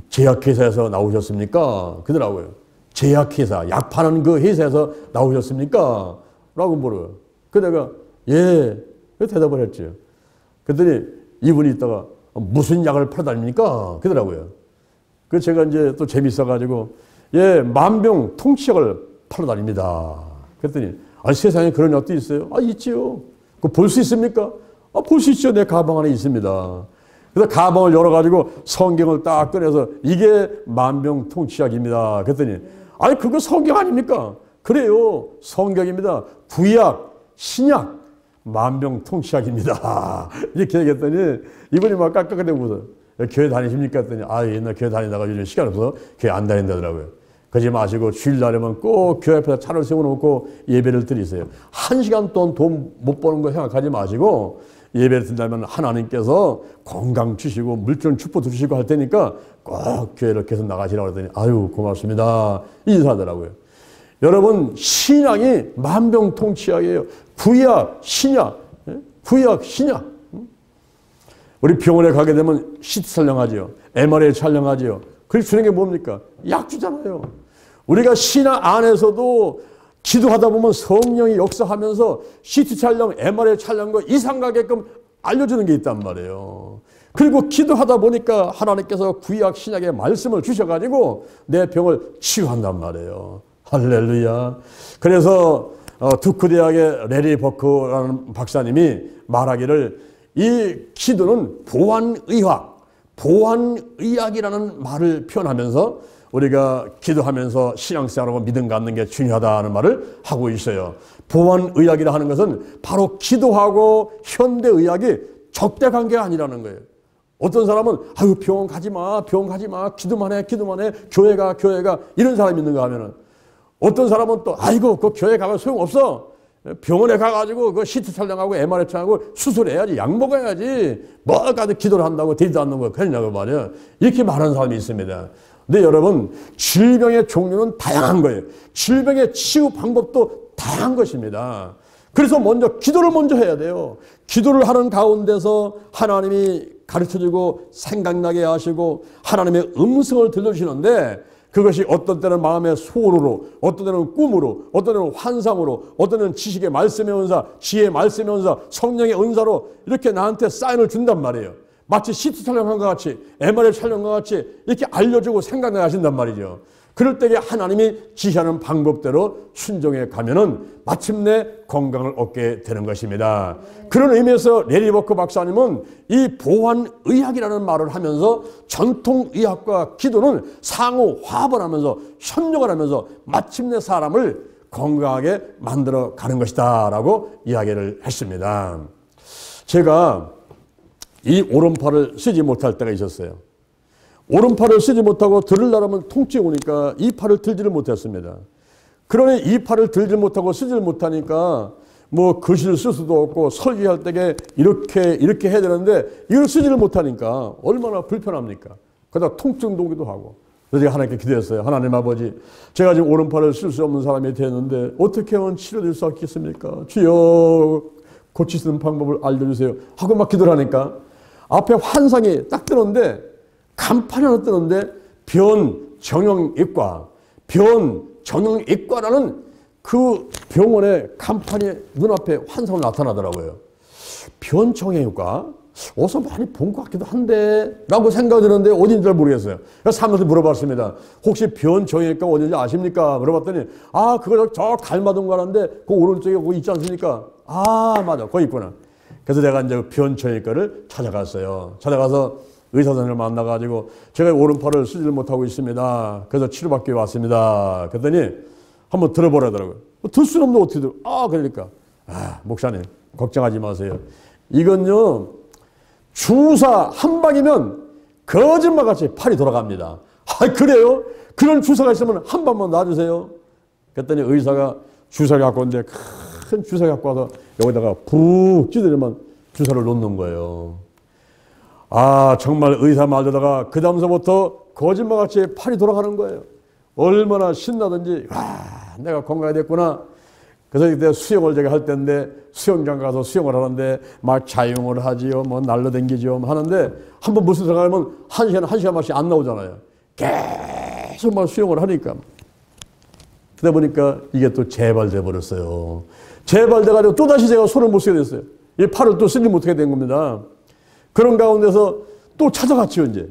제약회사에서 나오셨습니까? 그러더라고요. 제약회사, 약 파는 그 회사에서 나오셨습니까? 라고 물어요. 그 내가 예, 대답을 했죠. 그랬더니 이분이 있다가 무슨 약을 팔아 다닙니까? 그러더라고요. 그 제가 이제 또 재밌어가지고 예, 만병통치약을 팔아 다닙니다. 그랬더니 아, 세상에 그런 약도 있어요? 아, 있지요. 그거 볼 수 있습니까? 아, 볼 수 있죠. 내 가방 안에 있습니다. 그래서 가방을 열어가지고 성경을 딱 꺼내서 이게 만병통치약입니다. 그랬더니 아니 그거 성경 아닙니까? 그래요. 성경입니다. 구약, 신약, 만병통치약입니다. 이렇게 얘기했더니 이분이 막 깍깍대고 웃어요. 교회 다니십니까? 했더니 아, 옛날 교회 다니다가 요즘 시간 없어서 교회 안 다닌다더라고요. 그러지 마시고 주일날이면 꼭 교회 앞에서 차를 세워놓고 예배를 드리세요. 1시간 동안 돈 못 버는 거 생각하지 마시고 예배를 드린다면 하나님께서 건강 주시고 물질 축복 주시고 할 테니까 꼭 교회를 계속 나가시라고 했더니 아유 고맙습니다 인사하더라고요. 여러분 신앙이 만병통치약이에요. 구약 신약, 구약 신약. 우리 병원에 가게 되면 CT 촬영하죠. MRI 촬영하죠. 그래서 주는 게 뭡니까? 약 주잖아요. 우리가 신앙 안에서도 기도하다 보면 성령이 역사하면서 CT 촬영, MRI 촬영 거 이상 가게끔 알려주는 게 있단 말이에요. 그리고 기도하다 보니까 하나님께서 구약 신약의 말씀을 주셔가지고 내 병을 치유한단 말이에요. 할렐루야. 그래서 두크 대학의 레리 버크라는 박사님이 말하기를 이 기도는 보완의학, 보완의학이라는 말을 표현하면서 우리가 기도하면서 신앙생활하고 믿음 갖는 게 중요하다는 말을 하고 있어요. 보완의학이라 하는 것은 바로 기도하고 현대의학이 적대관계가 아니라는 거예요. 어떤 사람은 아유 병원 가지 마, 병원 가지 마, 기도만 해, 기도만 해, 교회 가 이런 사람이 있는가 하면은 어떤 사람은 또 아이고 그 교회 가면 소용없어. 병원에 가가지고 그 CT 촬영하고 MRI 촬영하고 수술해야지, 약 먹어야지, 뭐 가도 기도를 한다고 되지도 않는 거 그러냐고 말이야. 이렇게 말하는 사람이 있습니다. 근데 여러분 질병의 종류는 다양한 거예요. 질병의 치유 방법도 다양한 것입니다. 그래서 먼저 기도를 먼저 해야 돼요. 기도를 하는 가운데서 하나님이 가르쳐주고 생각나게 하시고 하나님의 음성을 들려주시는데 그것이 어떤 때는 마음의 소원으로, 어떤 때는 꿈으로, 어떤 때는 환상으로, 어떤 때는 지식의 말씀의 은사, 지혜의 말씀의 은사, 성령의 은사로 이렇게 나한테 사인을 준단 말이에요. 마치 CT 촬영한 것 같이, MRI 촬영한 것 같이 이렇게 알려주고 생각나게 하신단 말이죠. 그럴 때에 하나님이 지시하는 방법대로 순종해 가면은 마침내 건강을 얻게 되는 것입니다. 그런 의미에서 레리 버크 박사님은 이 보완의학이라는 말을 하면서 전통의학과 기도는 상호 화합을 하면서 협력을 하면서 마침내 사람을 건강하게 만들어 가는 것이다 라고 이야기를 했습니다. 제가 이 오른팔을 쓰지 못할 때가 있었어요. 오른팔을 쓰지 못하고 들으려면 통증이 오니까 이 팔을 들지를 못했습니다. 그러니 이 팔을 들지 못하고 쓰지를 못하니까 뭐 글씨를 쓸 수도 없고 설교할 때 이렇게 해야 되는데 이걸 쓰지를 못하니까 얼마나 불편합니까? 그러다 통증도 오기도 하고. 그래서 제가 하나님께 기도했어요. 하나님 아버지, 제가 지금 오른팔을 쓸 수 없는 사람이 되는데 어떻게 하면 치료될 수 있겠습니까? 주여 고치시는 방법을 알려주세요 하고 막 기도를 하니까 앞에 환상이 딱 뜨는데 간판이 하나 뜨는데 변정형외과, 변정형외과라는 그 병원의 간판이 눈앞에 환상으로 나타나더라고요. 변정형외과? 어디서 많이 본 것 같기도 한데 라고 생각이 드는데 어딘지 잘 모르겠어요. 그래서 사람한테 물어봤습니다. 혹시 변정형외과 어딘지 아십니까? 물어봤더니 아 그거 저 갈마동 가는데 그 오른쪽에 거기 있지 않습니까? 아 맞아 거기 있구나. 그래서 제가 이제 변정형외과를 찾아갔어요. 찾아가서 의사 선생님을 만나가지고 제가 오른팔을 쓰지를 못하고 있습니다. 그래서 치료받기 왔습니다. 그랬더니 한번 들어보라더라고요. 들 수는 없는데 어떻게 들어? 아 그러니까 아 목사님 걱정하지 마세요. 이건요 주사 한 방이면 거짓말같이 팔이 돌아갑니다. 아 그래요? 그런 주사가 있으면 한 방만 놔주세요. 그랬더니 의사가 주사를 갖고 오는데 큰 주사 갖고 와서 여기다가 푹 찌르면 주사를 놓는 거예요. 아 정말 의사 말 듣다가 그 다음서부터 거짓말같이 팔이 돌아가는 거예요. 얼마나 신나든지 와 내가 건강이 됐구나. 그래서 그때 수영을 제가 할 때인데 수영장 가서 수영을 하는데 막 자용을 하지요. 뭐 날라다니죠. 하는데 한번 물속에 들어가면 한 시간만씩 안 나오잖아요. 계속 막 수영을 하니까. 그러다 보니까 이게 또 재발돼 버렸어요. 재발돼가지고 또다시 제가 손을 못 쓰게 됐어요. 이 팔을 또 쓰지 못하게 된 겁니다. 그런 가운데서 또 찾아갔죠, 이제.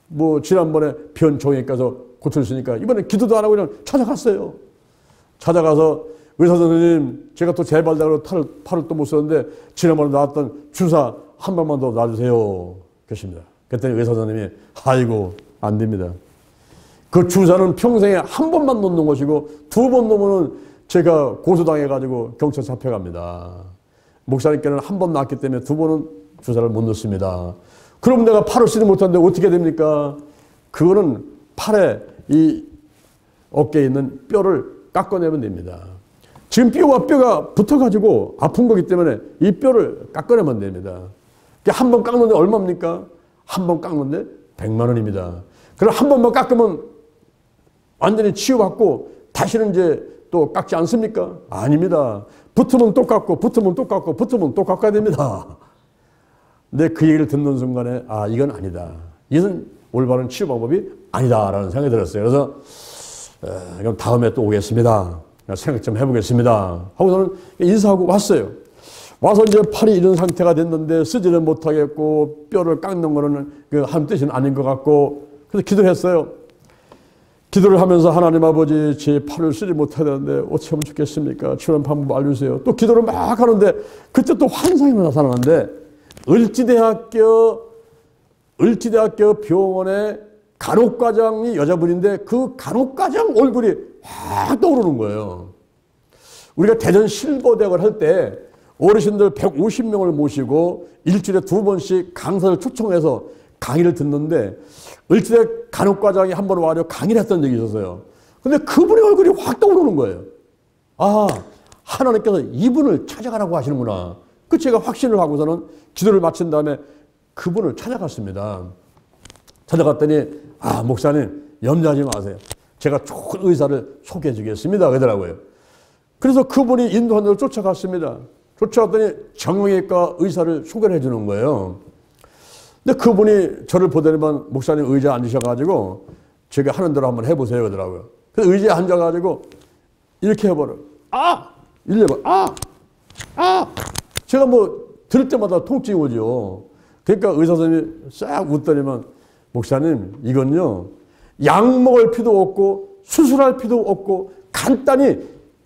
뭐, 지난번에 변종에 가서 고쳤으니까 이번에 기도도 안 하고 그냥 찾아갔어요. 찾아가서 의사 선생님, 제가 또 재발돼가지고 팔을 또 못 썼는데 지난번에 나왔던 주사 한 방만 더 놔주세요. 그랬습니다. 그랬더니 의사 선생님이 아이고, 안 됩니다. 그 주사는 평생에 한 번만 놓는 것이고 두 번 놓으면 제가 고소당해가지고 경찰 잡혀갑니다. 목사님께는 한 번 놨기 때문에 두 번은 주사를 못 넣습니다. 그럼 내가 팔을 쓰지 못하는데 어떻게 됩니까? 그거는 팔에 이 어깨에 있는 뼈를 깎아내면 됩니다. 지금 뼈가 붙어가지고 아픈 거기 때문에 이 뼈를 깎아내면 됩니다. 한 번 깎는데 얼마입니까? 한 번 깎는데 100만 원입니다. 그럼 한 번만 깎으면 완전히 치유받고 다시는 이제 또 깎지 않습니까? 아닙니다. 붙으면 또 깎고 붙으면 또 깎고 붙으면 또 깎아야 됩니다. 근데 그 얘기를 듣는 순간에 아 이건 아니다. 이건 올바른 치유 방법이 아니다라는 생각이 들었어요. 그래서 그럼 다음에 또 오겠습니다. 생각 좀 해보겠습니다. 하고서는 인사하고 왔어요. 와서 이제 팔이 이런 상태가 됐는데 쓰지를 못하겠고 뼈를 깎는 거는 한 뜻은 아닌 것 같고 그래서 기도를 했어요. 기도를 하면서 하나님 아버지 제 팔을 쓰지 못해야 되는데 어떻게 하면 좋겠습니까? 치료하는 방법 알려주세요. 또 기도를 막 하는데 그때 또 환상이 나타나는데 을지대학교 병원의 간호과장이 여자분인데 그 간호과장 얼굴이 확 떠오르는 거예요. 우리가 대전 실버대학을 할 때 어르신들 150명을 모시고 일주일에 2번씩 강사를 초청해서 강의를 듣는데 을지대 간호과장이 한 번 와서 강의를 했던 적이 있었어요. 근데 그분의 얼굴이 확 떠오르는 거예요. 아, 하나님께서 이분을 찾아가라고 하시는구나. 그 제가 확신을 하고서는 기도를 마친 다음에 그분을 찾아갔습니다. 찾아갔더니 아, 목사님 염려하지 마세요. 제가 좋은 의사를 소개해 주겠습니다. 그러더라고요. 그래서 그분이 인도한 데를 쫓아갔습니다. 쫓아갔더니 정형외과 의사를 소개를 해 주는 거예요. 근데 그분이 저를 보더니만 목사님 의자에 앉으셔가지고 제가 하는 대로 한번 해보세요. 그러더라고요. 그래서 의자에 앉아가지고 이렇게 해버려요. 아! 이래봐. 아! 아! 제가 뭐 들을 때마다 통증이 오죠. 그러니까 의사 선생님이 싹 웃더니만 목사님 이건요 약 먹을 필요도 없고 수술할 필요도 없고 간단히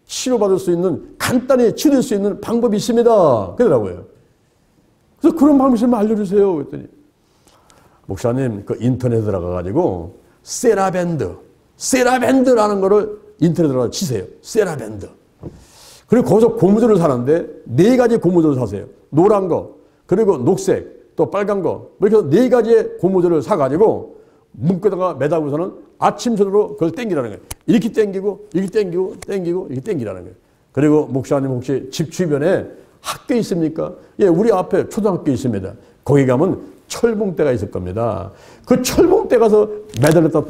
치료받을 수 있는 간단히 치료할 수 있는 방법이 있습니다. 그러더라고요. 그래서 그런 방법 좀 알려주세요. 그랬더니 목사님 그 인터넷에 들어가가지고 세라밴드라는 거를 인터넷에 들어가 치세요. 세라밴드. 그리고 거기서 고무줄을 사는데 4가지 고무줄을 사세요. 노란 거 그리고 녹색 또 빨간 거 이렇게 해서 4가지의 고무줄을 사가지고 문구에다가 매달고서는 아침 저녁으로 그걸 땡기라는 거예요. 이렇게 땡기고 이렇게 땡기고 이렇게 땡기라는 거예요. 그리고 목사님 혹시 집 주변에 학교 있습니까? 예, 우리 앞에 초등학교 있습니다. 거기 가면 철봉대가 있을 겁니다. 그 철봉대 가서 매달렸다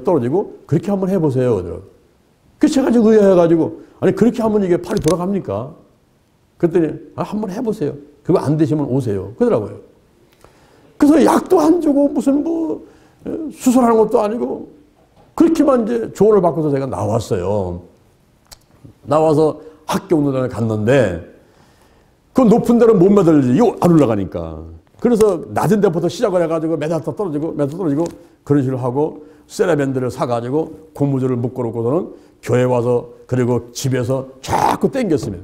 떨어지고 그렇게 한번 해보세요. 그 제가 지금 의아해가지고 아니 그렇게 하면 이게 팔이 돌아갑니까? 그랬더니 한번 해보세요. 그거 안 되시면 오세요. 그러더라고요. 그래서 약도 안 주고 무슨 뭐 수술하는 것도 아니고 그렇게만 이제 조언을 받고서 제가 나왔어요. 나와서 학교 운동장에 갔는데 그 높은 데는 못 매달리지. 이거 안 올라가니까. 그래서 낮은 데부터 시작을 해가지고 매달다 떨어지고 그런 식으로 하고 세라밴드를 사가지고 고무줄을 묶어놓고서는 교회 와서 그리고 집에서 자꾸 땡겼습니다.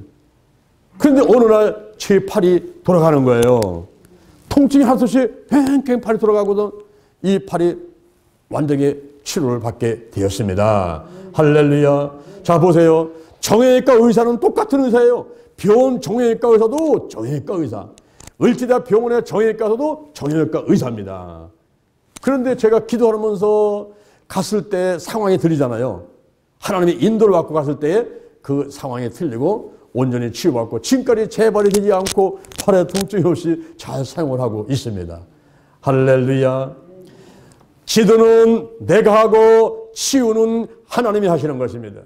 그런데 어느 날 제 팔이 돌아가는 거예요. 통증이 하듯이 팽팽 팔이 돌아가고도 이 팔이 완전히 치료를 받게 되었습니다. 할렐루야. 자 보세요. 정형외과 의사는 똑같은 의사예요. 병원 정형외과 의사도 정형외과 의사. 을지대 병원의 정형외과 의사도 정형외과 의사입니다. 그런데 제가 기도하면서 갔을 때 상황이 들리잖아요. 하나님이 인도를 받고 갔을 때 그 상황이 틀리고 온전히 치유받고 지금까지 재발이 되지 않고 팔에 통증이 없이 잘 사용을 하고 있습니다. 할렐루야. 기도는 내가 하고 치유는 하나님이 하시는 것입니다.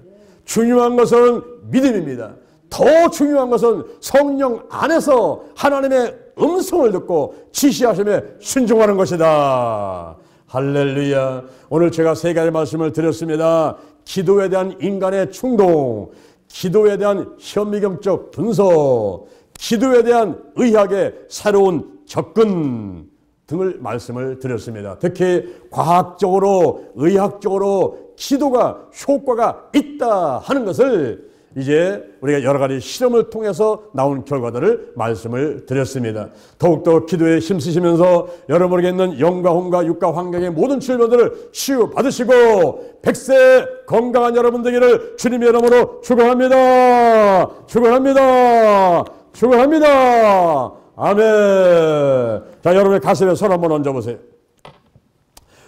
중요한 것은 믿음입니다. 더 중요한 것은 성령 안에서 하나님의 음성을 듣고 지시하심에 순종하는 것이다. 할렐루야. 오늘 제가 세 가지 말씀을 드렸습니다. 기도에 대한 인간의 충동, 기도에 대한 현미경적 분석, 기도에 대한 의학의 새로운 접근 등을 말씀을 드렸습니다. 특히 과학적으로, 의학적으로 기도가 효과가 있다 하는 것을 이제 우리가 여러 가지 실험을 통해서 나온 결과들을 말씀을 드렸습니다. 더욱더 기도에 힘쓰시면서 여러분에게 있는 영과 혼과 육과 환경의 모든 질병들을 치유받으시고 100세 건강한 여러분 되기를 주님의 이름으로 축원합니다. 축원합니다. 축원합니다. 아멘. 자, 여러분의 가슴에 손 한번 얹어보세요.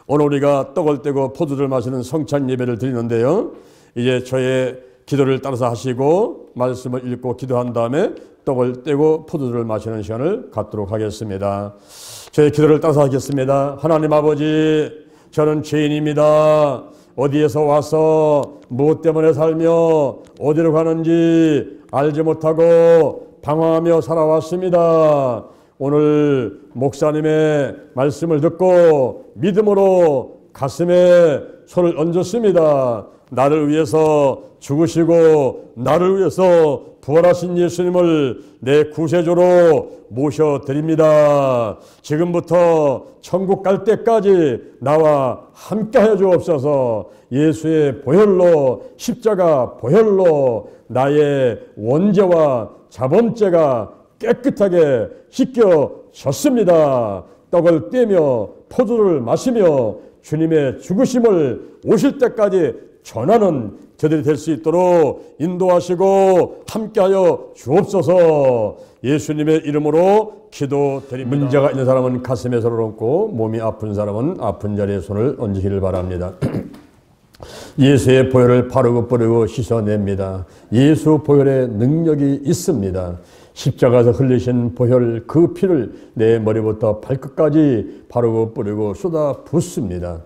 오늘 우리가 떡을 떼고 포도를 마시는 성찬 예배를 드리는데요. 이제 저의 기도를 따라서 하시고 말씀을 읽고 기도한 다음에 떡을 떼고 포도주를 마시는 시간을 갖도록 하겠습니다. 저의 기도를 따라서 하겠습니다. 하나님 아버지, 저는 죄인입니다. 어디에서 와서 무엇 때문에 살며 어디로 가는지 알지 못하고 방황하며 살아왔습니다. 오늘 목사님의 말씀을 듣고 믿음으로 가슴에 손을 얹었습니다. 나를 위해서 죽으시고 나를 위해서 부활하신 예수님을 내 구세주로 모셔드립니다. 지금부터 천국 갈 때까지 나와 함께하여 주옵소서. 예수의 보혈로, 십자가 보혈로 나의 원죄와 자범죄가 깨끗하게 씻겨졌습니다. 떡을 떼며 포도를 마시며 주님의 죽으심을 오실 때까지 전하는 저들이 될 수 있도록 인도하시고 함께하여 주옵소서. 예수님의 이름으로 기도드립니다. 문제가 있는 사람은 가슴에 손을 얹고 몸이 아픈 사람은 아픈 자리에 손을 얹으시길 바랍니다. 예수의 보혈을 바르고 뿌리고 씻어냅니다. 예수 보혈의 능력이 있습니다. 십자가에서 흘리신 보혈 그 피를 내 머리부터 발끝까지 바르고 뿌리고 쏟아 붓습니다.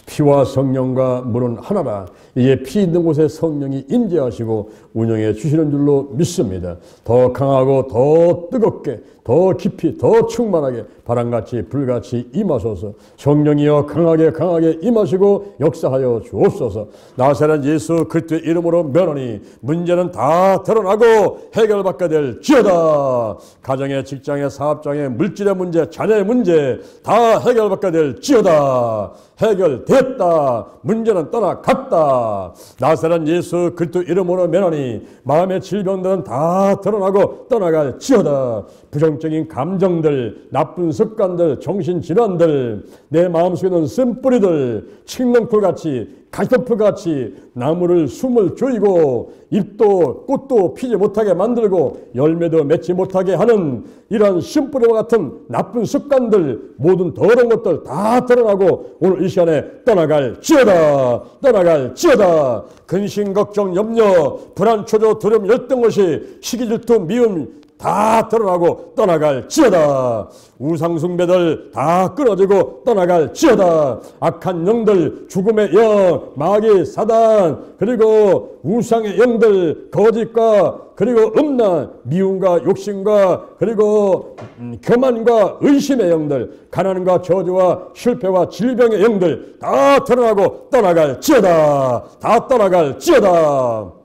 피와 성령과 물은 하나라. 이제 피 있는 곳에 성령이 임재하시고 운영해 주시는 줄로 믿습니다. 더 강하고 더 뜨겁게 더 깊이 더 충만하게 바람같이 불같이 임하소서. 성령이여 강하게 임하시고 역사하여 주옵소서. 나사렛 예수 그리스도의 이름으로 면하니 문제는 다 드러나고 해결받게 될지어다. 가정의 직장의 사업장의 물질의 문제 자녀의 문제 다 해결받게 될지어다. 해결됐다. 문제는 떠나갔다. 나사렛 예수 그리스도 이름으로 면하니 마음의 질병들은 다 드러나고 떠나갈지어다. 부정적인 감정들, 나쁜 습관들, 정신질환들, 내 마음속에 있는 쓴뿌리들, 칡넝쿨같이 가시덤불같이 나무를 숨을 조이고 잎도 꽃도 피지 못하게 만들고 열매도 맺지 못하게 하는 이러한 심뿌리와 같은 나쁜 습관들, 모든 더러운 것들 다 드러나고 오늘 이 시간에 떠나갈지어다. 떠나갈지어다. 근심, 걱정, 염려, 불안, 초조, 두려움, 열등것이 시기, 질투, 미움 다 드러나고 떠나갈지어다. 우상숭배들 다 끊어지고 떠나갈지어다. 악한 영들, 죽음의 영, 마귀, 사단, 그리고 우상의 영들, 거짓과 그리고 음란, 미움과 욕심과 그리고 교만과 의심의 영들, 가난과 저주와 실패와 질병의 영들 다 드러나고 떠나갈지어다. 다 떠나갈지어다.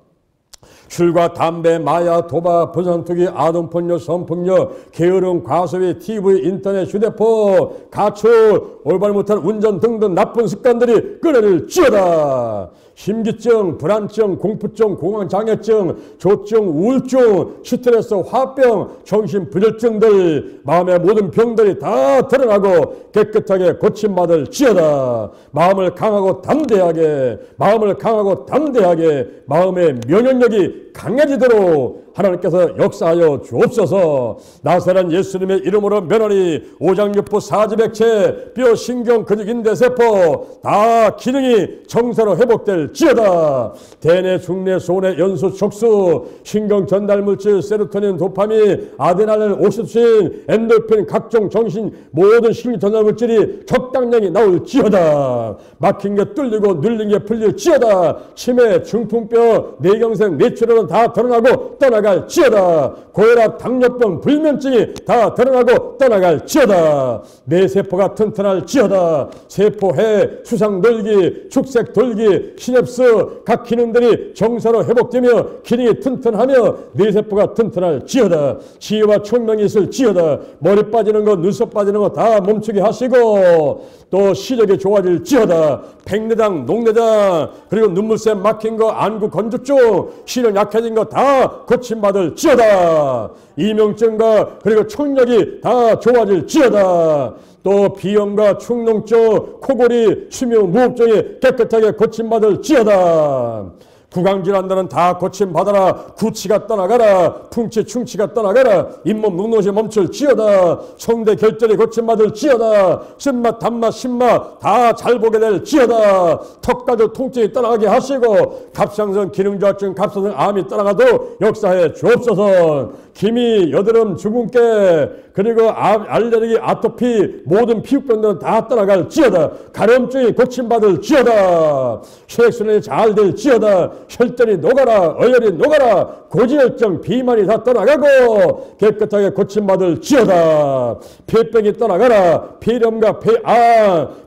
술과 담배, 마약, 도박, 부산투기, 아동폭력, 성폭력, 게으름, 과소비, TV, 인터넷, 휴대폰, 가출, 올바르 못한 운전 등등 나쁜 습관들이 끊어질지어다. 심기증, 불안증, 공포증, 공황장애증, 조증, 우울증, 스트레스, 화병, 정신불일증들, 마음의 모든 병들이 다 드러나고 깨끗하게 고침받을지어다. 마음을 강하고 담대하게, 마음의 면역력이 강해지도록 하나님께서 역사하여 주옵소서. 나사렛 예수님의 이름으로 면허니 오장육부 사지백체 뼈 신경 근육 인대 세포 다 기능이 정서로 회복될지어다. 대뇌 중뇌 소뇌 연수 촉수 신경 전달 물질 세로토닌 도파민 아드레날린 옥시토신 엔돌핀 각종 정신 모든 신경 전달 물질이 적당량이 나올지어다. 막힌 게 뚫리고 눌린 게 풀릴지어다. 치매 중풍뼈 뇌경색 뇌출혈은 다 드러나고 떠나갈지어다. 고혈압 당뇨병 불면증이 다 드러나고 떠나갈지어다. 뇌세포가 튼튼할지어다. 세포해 수상 돌기 축색 돌기 시냅스 각 기능들이 정서로 회복되며 기능이 튼튼하며 뇌세포가 튼튼할지어다. 지혜와 총명이 있을지어다. 머리 빠지는 거 눈썹 빠지는 거 다 멈추게 하시고 또 시력이 좋아질지어다. 백내장 녹내장 그리고 눈물샘 막힌 거 안구 건조증 시력 약해진 거 다 고침받을지어다. 이명증과 그리고 청력이 다 좋아질지어다. 또 비염과 축농증 코골이 수명 무호흡증이 깨끗하게 고침받을지어다. 구강질환들은 다 고침받아라. 구치가 떠나가라. 풍치 충치가 떠나가라. 잇몸 눅눅이 멈출지어다. 성대 결절이 고침받을지어다. 쓴맛 단맛 신맛 다 잘 보게 될지어다. 턱가죽 통증이 떠나가게 하시고 갑상선 기능저하증 갑상선 암이 떠나가도 역사해 주옵소서. 기미 여드름 주근깨 그리고 알레르기 아토피 모든 피부병들은 다 떠나갈지어다. 가려움증이 고침받을지어다. 혈액순환이 잘 될지어다. 혈전이 녹아라. 어혈이 녹아라. 고지혈증 비만이 다 떠나가고 깨끗하게 고침받을지어다. 폐병이 떠나가라. 폐렴과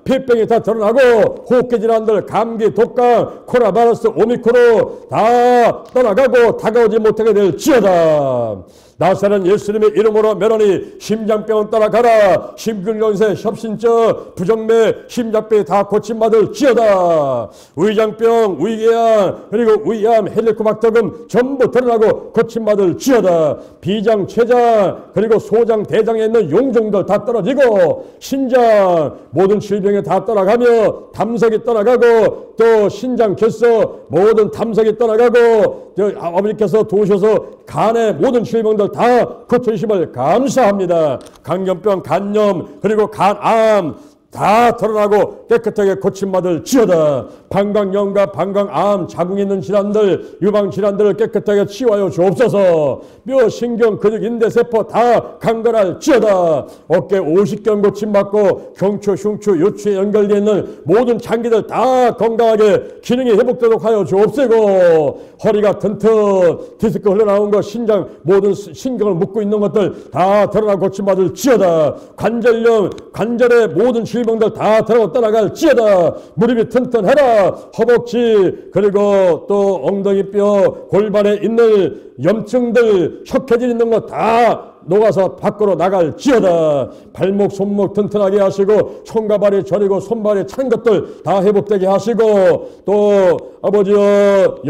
폐병이 다 드러나고 호흡기 질환들 감기 독감 코로나바이러스 오미크론 다 떠나가고 다가오지 못하게 될지어다. 나사렛 예수님의 이름으로 면허니 심장병은 떠나가라. 심근경색 협신증 부정맥 심장병이 다 고침받을지어다. 위장병 위궤양 그리고 위암 헬리코박터금 전부 드러나고 고침받을지어다. 비장 췌장 그리고 소장 대장에 있는 용종들 다 떨어지고 신장 모든 질병이 다 떠나가며 담석이 떠나가고 또 신장 결석 모든 담석이 떠나가고 아버지께서 도우셔서 간의 모든 질병들 다 고쳐주심을 감사합니다. 강경병 간염 그리고 간암 다 드러나고 깨끗하게 고침받을지어다. 방광염과 방광암 자궁 있는 질환들 유방 질환들을 깨끗하게 치유하여 주옵소서. 뼈 신경 근육 인대 세포 다 강건할지어다. 어깨 50견 고침받고 경추 흉추 요추에 연결되어 있는 모든 장기들 다 건강하게 기능이 회복되도록 하여 주옵시고 허리가 튼튼 디스크 흘러나온 것 신장 모든 신경을 묶고 있는 것들 다 드러나 고침받을지어다. 관절염 관절의 모든 질병들 다 드러나 떠나갈지어다. 무릎이 튼튼해라. 허벅지 그리고 또 엉덩이뼈 골반에 있는 염증들 척해질 있는 거 다 녹아서 밖으로 나갈지어다. 발목 손목 튼튼하게 하시고 손과 발이 저리고 손발이 찬 것들 다 회복되게 하시고 또 아버지여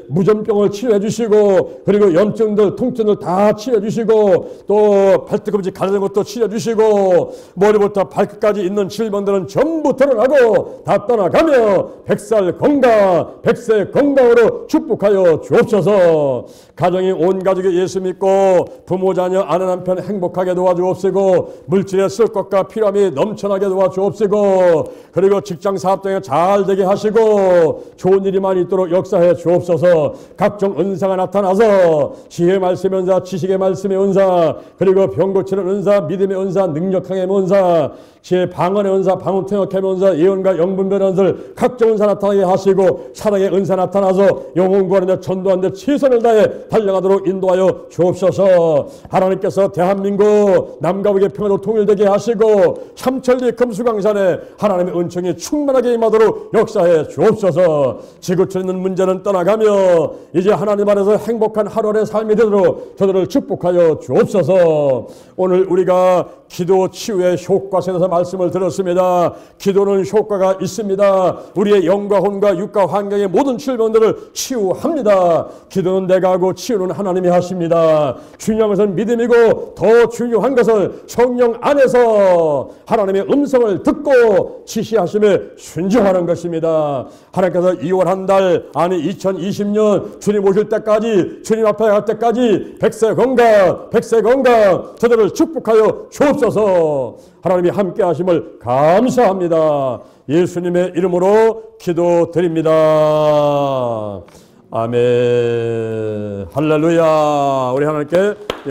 무전병을 치료해 주시고 그리고 염증들 통증들 다 치료해 주시고 또 발뒤꿈치 가려는 것도 치료해 주시고 머리부터 발끝까지 있는 질병들은 전부 드러나고 다 떠나가며 백살 건강 백세 건강으로 축복하여 주옵소서. 가정이 온 가족이 예수 믿고 부모 자녀 아내 남편 행복하게 도와주옵시고 물질의 쓸 것과 필요함이 넘쳐나게 도와주옵시고 그리고 직장 사업 등에 잘 되게 하시고 좋은 일이 많이 있도록 역사해 주옵소서. 각종 은사가 나타나서 지혜의 말씀의 은사 지식의 말씀의 은사 그리고 병 고치는 은사 믿음의 은사 능력 강의 은사 지혜 방언의 은사 방언 통역의 은사 예언과 영분별 은사를 각종 은사 나타나게 하시고 사랑의 은사 나타나서 영혼 구하는 데 전도하는 데 최선을 다해 달려가도록 인도하여 주옵소서. 하나님께서 대한민국 남과 북의 평화로 통일되게 하시고 삼천리 금수강산에 하나님의 은총이 충만하게 임하도록 역사해 주옵소서. 지구촌에 있는 문제는 떠나가며 이제 하나님 안에서 행복한 하루의 삶이 되도록 저들을 축복하여 주옵소서. 오늘 우리가 기도 치유의 효과에 대해서 말씀을 들었습니다. 기도는 효과가 있습니다. 우리의 영과 혼과 육과 환경의 모든 질병들을 치유합니다. 기도는 내가 하고 치유는 하나님이 하십니다. 중요한 것은 믿음 믿음이고 더 중요한 것은 성령 안에서 하나님의 음성을 듣고 지시하심에 순종하는 것입니다. 하나님께서 2월 한 달, 아니 2020년 주님 오실 때까지, 주님 앞에 갈 때까지 백세 건강 저들을 축복하여 주옵소서. 하나님이 함께 하심을 감사합니다. 예수님의 이름으로 기도드립니다. 아멘. 할렐루야. 우리 하나님께